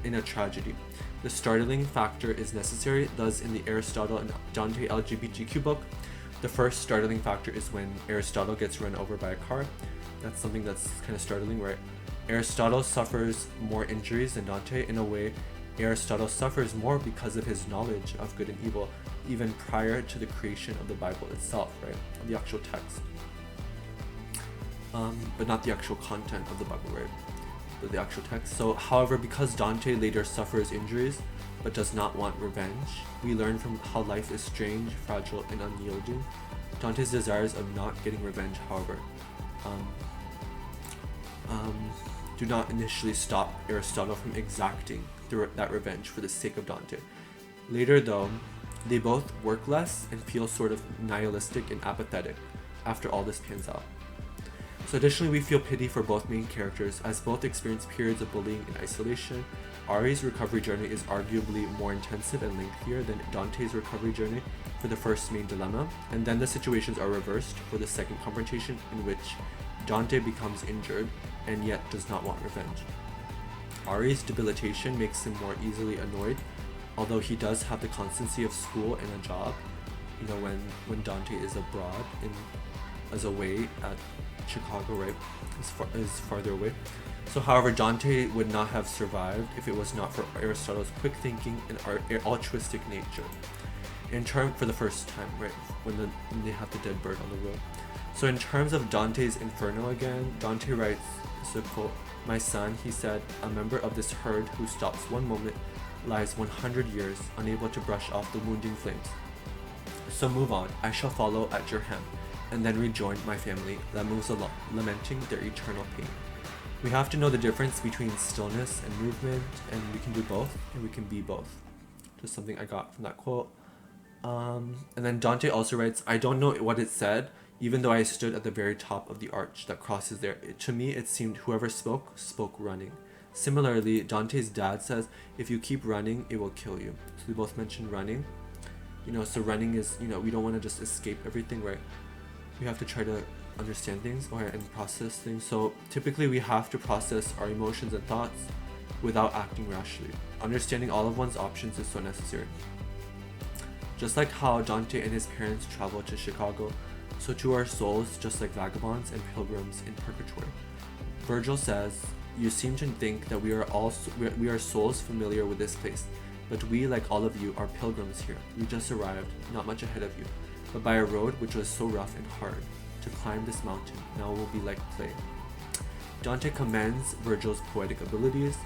in a tragedy. The startling factor is necessary. Thus, in the Aristotle and Dante LGBTQ book, the first startling factor is when Aristotle gets run over by a car. That's something that's kind of startling, right? Aristotle suffers more injuries than Dante. In a way, Aristotle suffers more because of his knowledge of good and evil, even prior to the creation of the Bible itself, right? The actual text. But not the actual content of the Bible, right? But the actual text. So, however, because Dante later suffers injuries, but does not want revenge. We learn from how life is strange, fragile, and unyielding. Dante's desires of not getting revenge, however, do not initially stop Aristotle from exacting that revenge for the sake of Dante. Later, though, they both work less and feel sort of nihilistic and apathetic after all this pans out. So additionally, we feel pity for both main characters, as both experience periods of bullying and isolation. Ari's recovery journey is arguably more intensive and lengthier than Dante's recovery journey for the first main dilemma, and then the situations are reversed for the second confrontation, in which Dante becomes injured and yet does not want revenge. Ari's debilitation makes him more easily annoyed, although he does have the constancy of school and a job, when Dante is abroad as away at Chicago, right, is farther away. So however, Dante would not have survived if it was not for Aristotle's quick thinking and altruistic nature. For the first time, right, when they have the dead bird on the road. So in terms of Dante's Inferno again, Dante writes, so quote, "My son," he said, "a member of this herd who stops one moment lies 100 years, unable to brush off the wounding flames. So move on, I shall follow at your hem, and then rejoin my family that moves along, lamenting their eternal pain." We have to know the difference between stillness and movement, and we can do both, and we can be both. Just something I got from that quote. And then Dante also writes, "I don't know what it said, even though I stood at the very top of the arch that crosses there. To me, it seemed whoever spoke running." Similarly, Dante's dad says, "If you keep running, it will kill you." So we both mentioned running. So running is, we don't want to just escape everything, right? We have to try to understand things and process things. So typically we have to process our emotions and thoughts without acting rashly. Understanding all of one's options is so necessary. Just like how Dante and his parents traveled to Chicago, so too our souls, just like vagabonds and pilgrims in purgatory. Virgil says, "You seem to think that we are souls familiar with this place, but we, like all of you, are pilgrims here. We just arrived, not much ahead of you, but by a road which was so rough and hard. To climb this mountain now will be like play." Dante commends Virgil's poetic abilities,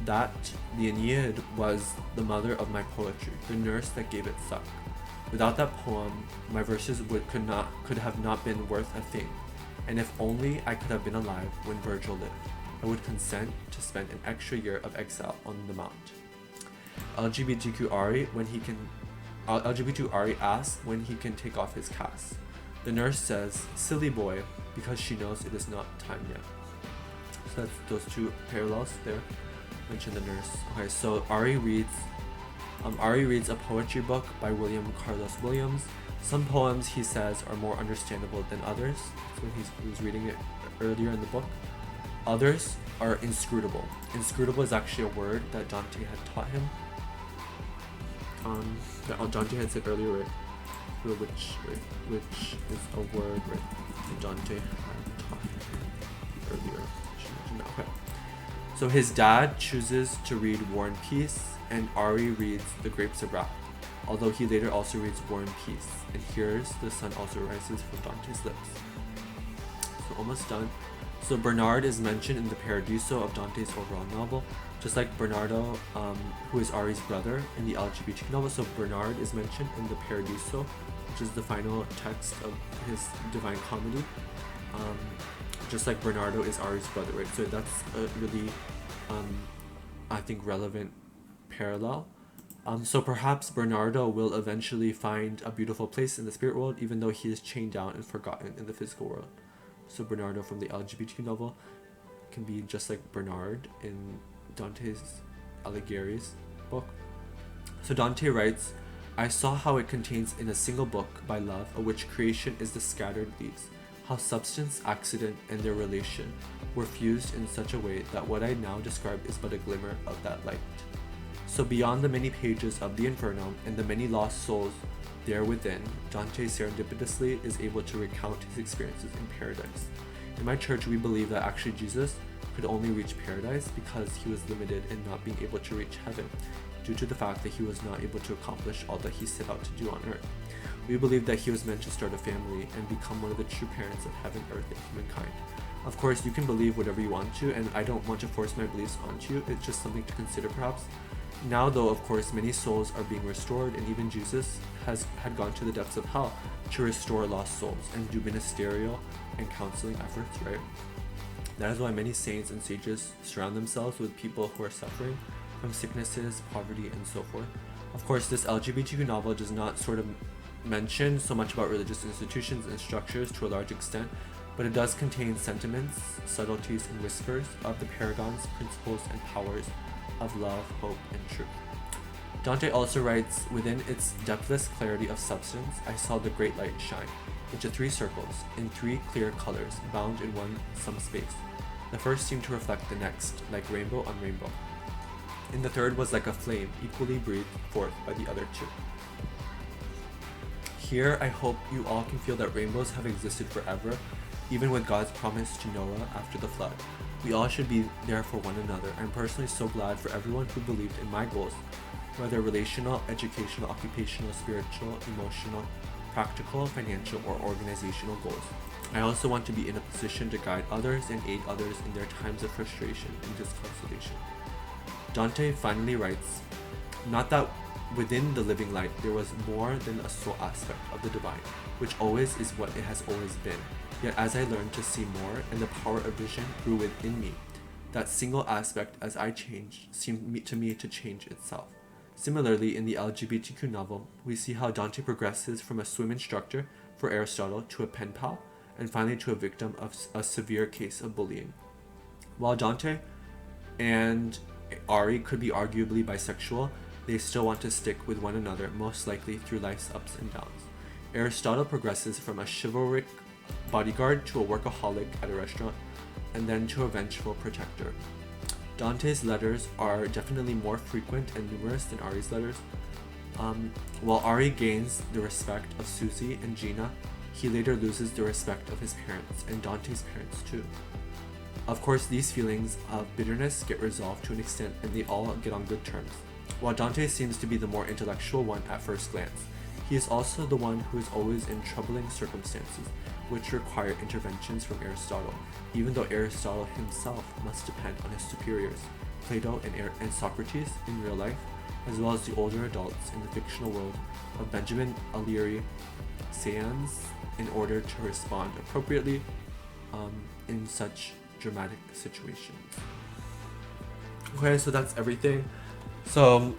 that the Aeneid was the mother of my poetry, the nurse that gave it suck. Without that poem, my verses could have not been worth a thing, and if only I could have been alive when Virgil lived, I would consent to spend an extra year of exile on the mount. LGBTQ Ari asks when he can take off his cast. The nurse says, "Silly boy," because she knows it is not time yet. So that's those two parallels there. Mention the nurse. Okay, so Ari reads a poetry book by William Carlos Williams. Some poems, he says, are more understandable than others. So he was reading it earlier in the book. Others are inscrutable. Inscrutable is actually a word that Dante had taught him. That Dante had said earlier, right? Which is a word, right, that Dante had taught him earlier. Okay. So his dad chooses to read War and Peace, and Ari reads The Grapes of Wrath, although he later also reads War and Peace, and hears the sun also rises from Dante's lips. So almost done. So Bernard is mentioned in the Paradiso of Dante's overall novel, just like Bernardo, who is Ari's brother in the LGBTQ novel. So Bernard is mentioned in the Paradiso, which is the final text of his Divine Comedy. Just like Bernardo is Ari's brother, right? So that's a really, I think, relevant parallel. So perhaps Bernardo will eventually find a beautiful place in the spirit world, even though he is chained down and forgotten in the physical world. So Bernardo from the LGBTQ novel can be just like Bernard in Dante's Alighieri's book. So Dante writes, "I saw how it contains in a single book by love, of which creation is the scattered leaves, how substance, accident, and their relation were fused in such a way that what I now describe is but a glimmer of that light." So beyond the many pages of the Inferno and the many lost souls there within, Dante serendipitously is able to recount his experiences in paradise. In my church, we believe that actually Jesus could only reach paradise because he was limited in not being able to reach heaven, due to the fact that he was not able to accomplish all that he set out to do on earth. We believe that he was meant to start a family and become one of the true parents of heaven, earth, and humankind. Of course, you can believe whatever you want to, and I don't want to force my beliefs onto you. It's just something to consider perhaps. Now though, of course, many souls are being restored, and even Jesus had gone to the depths of hell to restore lost souls and do ministerial and counseling efforts, right? That is why many saints and sages surround themselves with people who are suffering from sicknesses, poverty, and so forth. Of course, this LGBTQ novel does not sort of mention so much about religious institutions and structures to a large extent, but it does contain sentiments, subtleties, and whispers of the paragons, principles, and powers of love, hope, and truth. Dante also writes, within its depthless clarity of substance, I saw the great light shine into 3 circles, in 3 clear colors, bound in some space. The first seemed to reflect the next, like rainbow on rainbow. And the third was like a flame, equally breathed forth by the other 2. Here, I hope you all can feel that rainbows have existed forever, even with God's promise to Noah after the flood. We all should be there for one another. I'm personally so glad for everyone who believed in my goals, whether relational, educational, occupational, spiritual, emotional, practical, financial, or organizational goals. I also want to be in a position to guide others and aid others in their times of frustration and disconsolation. Dante finally writes, not that within the living light there was more than a soul aspect of the divine, which always is what it has always been. Yet as I learned to see more and the power of vision grew within me, that single aspect as I changed seemed to me to change itself. Similarly, in the LGBTQ novel, we see how Dante progresses from a swim instructor for Aristotle to a pen pal, and finally to a victim of a severe case of bullying. While Dante and Ari could be arguably bisexual, they still want to stick with one another, most likely through life's ups and downs. Aristotle progresses from a chivalric bodyguard to a workaholic at a restaurant, and then to a vengeful protector. Dante's letters are definitely more frequent and numerous than Ari's letters. While Ari gains the respect of Susie and Gina, he later loses the respect of his parents, and Dante's parents too. Of course, these feelings of bitterness get resolved to an extent, and they all get on good terms. While Dante seems to be the more intellectual one at first glance, he is also the one who is always in troubling circumstances, which require interventions from Aristotle, even though Aristotle himself must depend on his superiors, Plato and Socrates in real life, as well as the older adults in the fictional world of Benjamin Aliri Sayans, in order to respond appropriately in such dramatic situations. Okay, so that's everything. So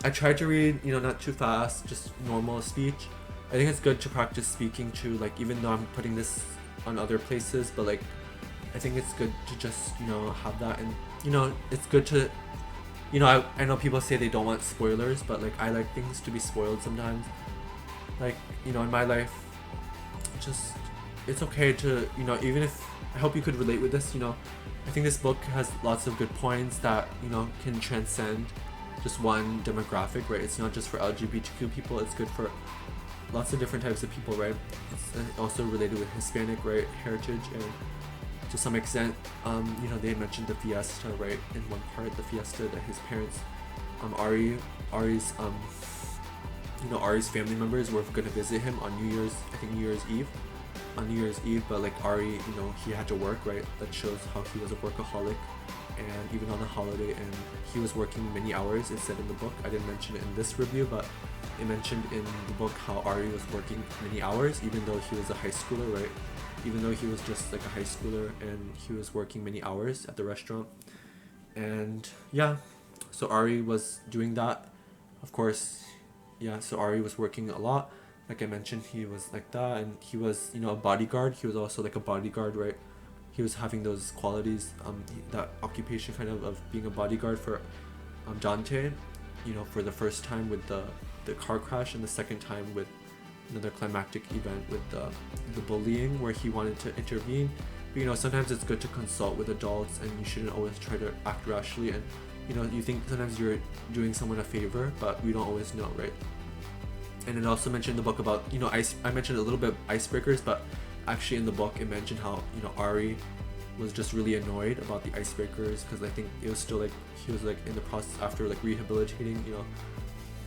I tried to read, not too fast, just normal speech. I think it's good to practice speaking too, like even though I'm putting this on other places, but like I think it's good to just, have that, and it's good to, I know people say they don't want spoilers, but like I like things to be spoiled sometimes. Like, in my life, just, it's okay to, even if, I hope you could relate with this, I think this book has lots of good points that, can transcend just one demographic, right? It's not just for LGBTQ people, it's good for lots of different types of people, right? It's also related with Hispanic, right, heritage, and to some extent, they had mentioned the fiesta, right, in one part, the fiesta that his parents, Ari's family members were going to visit him on New Year's Eve, but like Ari, he had to work, right? That shows how he was a workaholic, and even on the holiday, and he was working many hours. It said in the book, I didn't mention it in this review, but it mentioned in the book how Ari was working many hours, even though he was a high schooler, right? Even though he was just like a high schooler, and he was working many hours at the restaurant. And yeah, so Ari was doing that, of course. Yeah, so Ari was working a lot. Like I mentioned, he was like that, and he was, a bodyguard. He was also like a bodyguard, right? He was having those qualities, that occupation kind of being a bodyguard for Dante, for the first time with the car crash, and the second time with another climactic event with the bullying, where he wanted to intervene. But sometimes it's good to consult with adults, and you shouldn't always try to act rashly, and you think sometimes you're doing someone a favor, but we don't always know, right? And it also mentioned in the book about, I mentioned a little bit icebreakers, but actually in the book it mentioned how, Ari was just really annoyed about the icebreakers, because I think it was still like, he was like in the process after like rehabilitating,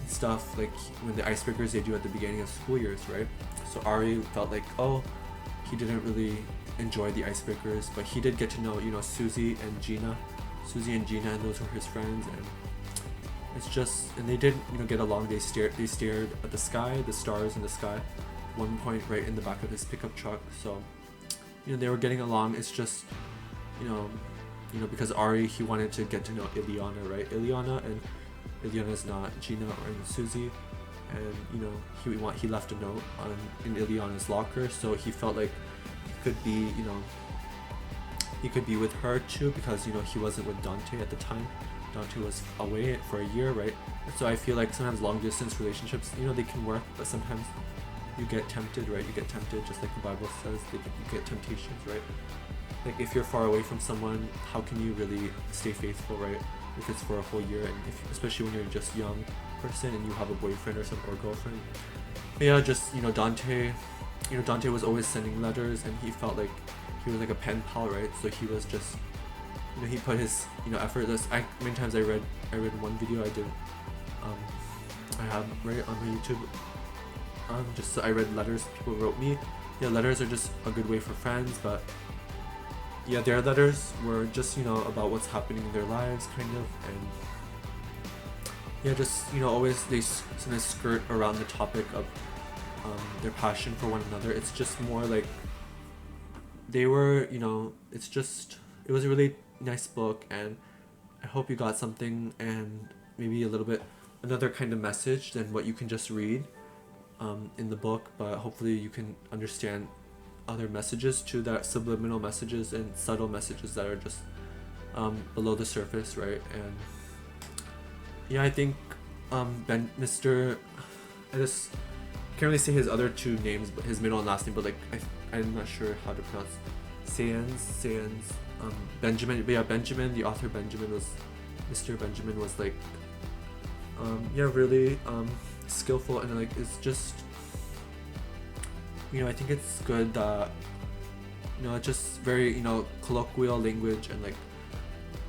stuff, like when the icebreakers they do at the beginning of school years, right? So Ari felt like, he didn't really enjoy the icebreakers, but he did get to know, Susie and Gina, and those were his friends, it's just, and they did, you know, get along. They stared at the sky, the stars in the sky, one point right in the back of his pickup truck. So, you know, they were getting along. It's just, you know, because Ari, he wanted to get to know Ileana, right? Ileana's not Gina or Susie, and you know, he left a note in Ileana's locker, so he felt like he could be, you know, he could be with her too, because you know he wasn't with Dante at the time. Dante was away for a year, right? So I feel like sometimes long distance relationships, you know, they can work, but sometimes you get tempted, right? You get tempted, just like the Bible says, you get temptations, right? Like if you're far away from someone, how can you really stay faithful, right? If it's for a whole year, and especially when you're just a young person and you have a boyfriend or girlfriend. But yeah, just, you know, Dante was always sending letters, and he felt like he was like a pen pal, right? So he was just, you know, he put his, you know, effortless. Many times I read one video I did, I have right on my YouTube. Just so I read letters people wrote me. Yeah, letters are just a good way for friends, but yeah, their letters were just, you know, about what's happening in their lives, kind of, and yeah, just, you know, always they sometimes skirt around the topic of their passion for one another. It's just more like they were, you know, it was a really nice book, and I hope you got something, and maybe a little bit another kind of message than what you can just read in the book, but hopefully you can understand other messages too, that subliminal messages and subtle messages that are just below the surface, right? And yeah, I think I just can't really say his other two names, but his middle and last name, but like I'm not sure how to pronounce Sands Benjamin. But yeah, Benjamin, the author Benjamin was, Mr. Benjamin was like yeah, really skillful, and like it's just, you know, I think it's good that, you know, it's just very, you know, colloquial language, and like,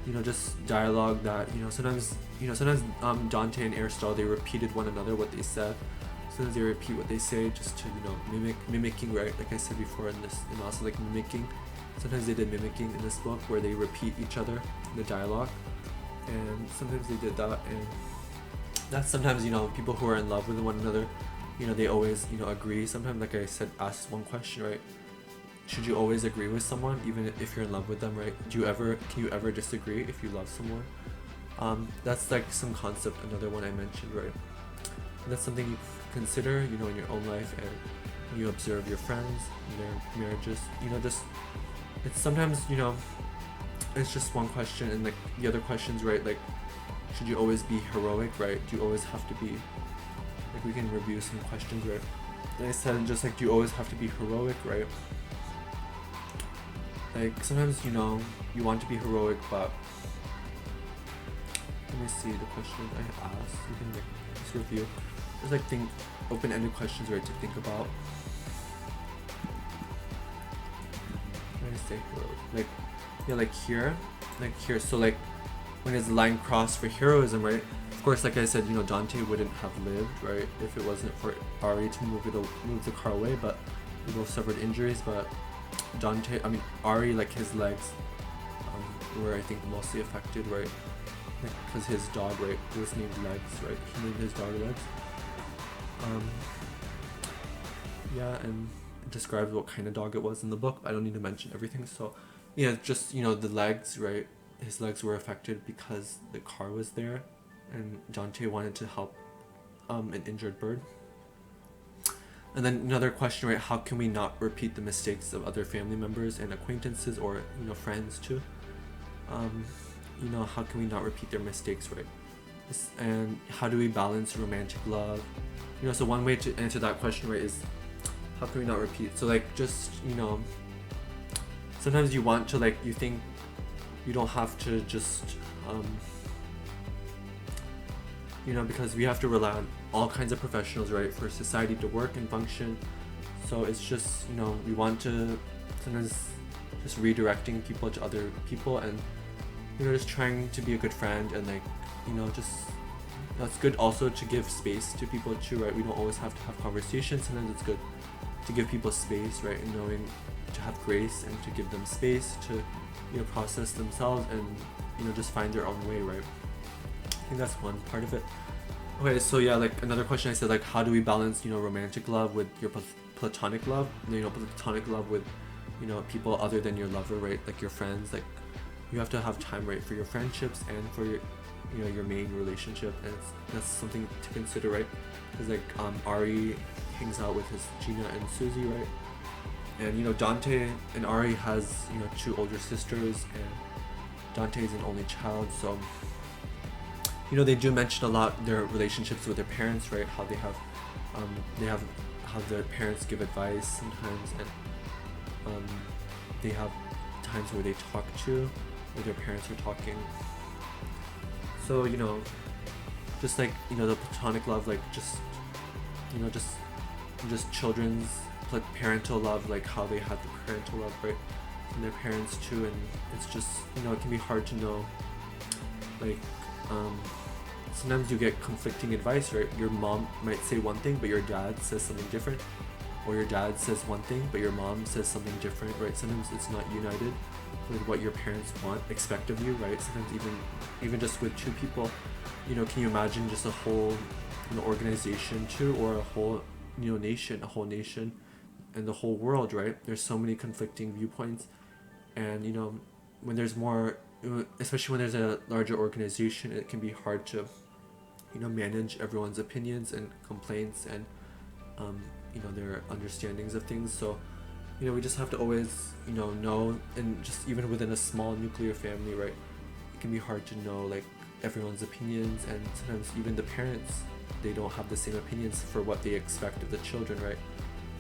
you know, just dialogue that, you know, sometimes Dante and Aristotle, they repeated one another what they said. Sometimes they repeat what they say just to, you know, mimicking, right? Like I said before in this, and also like mimicking. Sometimes they did mimicking in this book where they repeat each other in the dialogue, and sometimes they did that, and that's sometimes, you know, people who are in love with one another, you know, they always, you know, agree. Sometimes, like I said, ask one question, right? Should you always agree with someone, even if you're in love with them, right? Can you ever disagree if you love someone? That's like some concept, another one I mentioned, right? And that's something you consider, you know, in your own life, and you observe your friends, their marriages, you know, just, it's sometimes, you know, it's just one question, and like the other questions, right? Like, should you always be heroic, right? Do you always have to be, like, we can review some questions, right? Like I said, just like, do you always have to be heroic, right? Like, sometimes, you know, you want to be heroic, but let me see the question I asked. You can like just review. There's like open-ended questions, right, to think about. When I say heroic, like, yeah, like here, so like, when is the line crossed for heroism, right? Of course, like I said, you know, Dante wouldn't have lived, right, if it wasn't for Ari to move the car away, but they both suffered injuries. But Ari, like his legs were, I think, mostly affected, right? Like, because his dog, right, it was named Legs, right? He named his dog Legs. Yeah, and it describes what kind of dog it was in the book. I don't need to mention everything. So, yeah, just, you know, the legs, right? His legs were affected because the car was there, and Dante wanted to help an injured bird. And then another question, right? How can we not repeat the mistakes of other family members and acquaintances, or, you know, friends too? You know, how can we not repeat their mistakes, right? And how do we balance romantic love? You know, so one way to answer that question, right, is how can we not repeat? So like, just, you know, sometimes you want to, like, you think you don't have to just, you know, because we have to rely on all kinds of professionals, right, for society to work and function. So it's just, you know, we want to sometimes just redirecting people to other people, and, you know, just trying to be a good friend, and like, you know, just, that's good also to give space to people too, right? We don't always have to have conversations. Sometimes it's good to give people space, right? And knowing to have grace and to give them space to, you know, process themselves and, you know, just find their own way, right? think that's one part of it. Okay, so yeah, like another question I said, like how do we balance, you know, romantic love with your platonic love? You know, platonic love with, you know, people other than your lover, right? Like your friends. Like you have to have time, right, for your friendships and for your, you know, your main relationship, and that's something to consider, right? Because like Ari hangs out with his Gina and Susie, right? And you know, Dante and Ari has, you know, 2 older sisters, and Dante is an only child, so you know, they do mention a lot their relationships with their parents, right? How they have how their parents give advice sometimes, and they have times where they talk to, where their parents are talking. So you know, just like, you know, the platonic love, like just, you know, just children's parental love, like how they had the parental love, right, from their parents too. And it's just, you know, it can be hard to know, like sometimes you get conflicting advice, right? Your mom might say one thing but your dad says something different, or your dad says one thing but your mom says something different, right? Sometimes it's not united with what your parents expect of you, right? Sometimes even just with 2 people, you know, can you imagine just a whole, you know, organization too, or a whole, you know, nation, and the whole world, right? There's so many conflicting viewpoints, and you know, when there's more, especially when there's a larger organization, it can be hard to, you know, manage everyone's opinions and complaints and you know, their understandings of things. So you know, we just have to always, you know, and just even within a small nuclear family, right, it can be hard to know like everyone's opinions, and sometimes even the parents, they don't have the same opinions for what they expect of the children, right?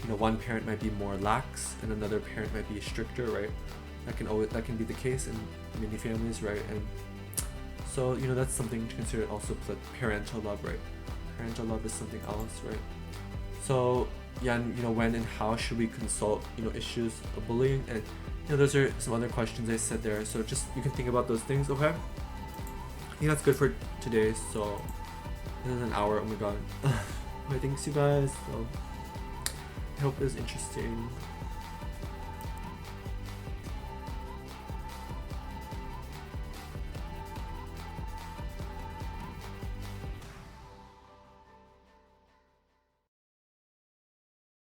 You know, one parent might be more lax and another parent might be stricter, right? That can be the case in many families, right? And so, you know, that's something to consider also. Parental love, right? Parental love is something else, right? So yeah, and you know, when and how should we consult, you know, issues of bullying? And you know, those are some other questions I said there, so just you can think about those things. Okay, I think that's good for today. So this is an hour. Oh my god. I thanks you guys. So I hope it was interesting.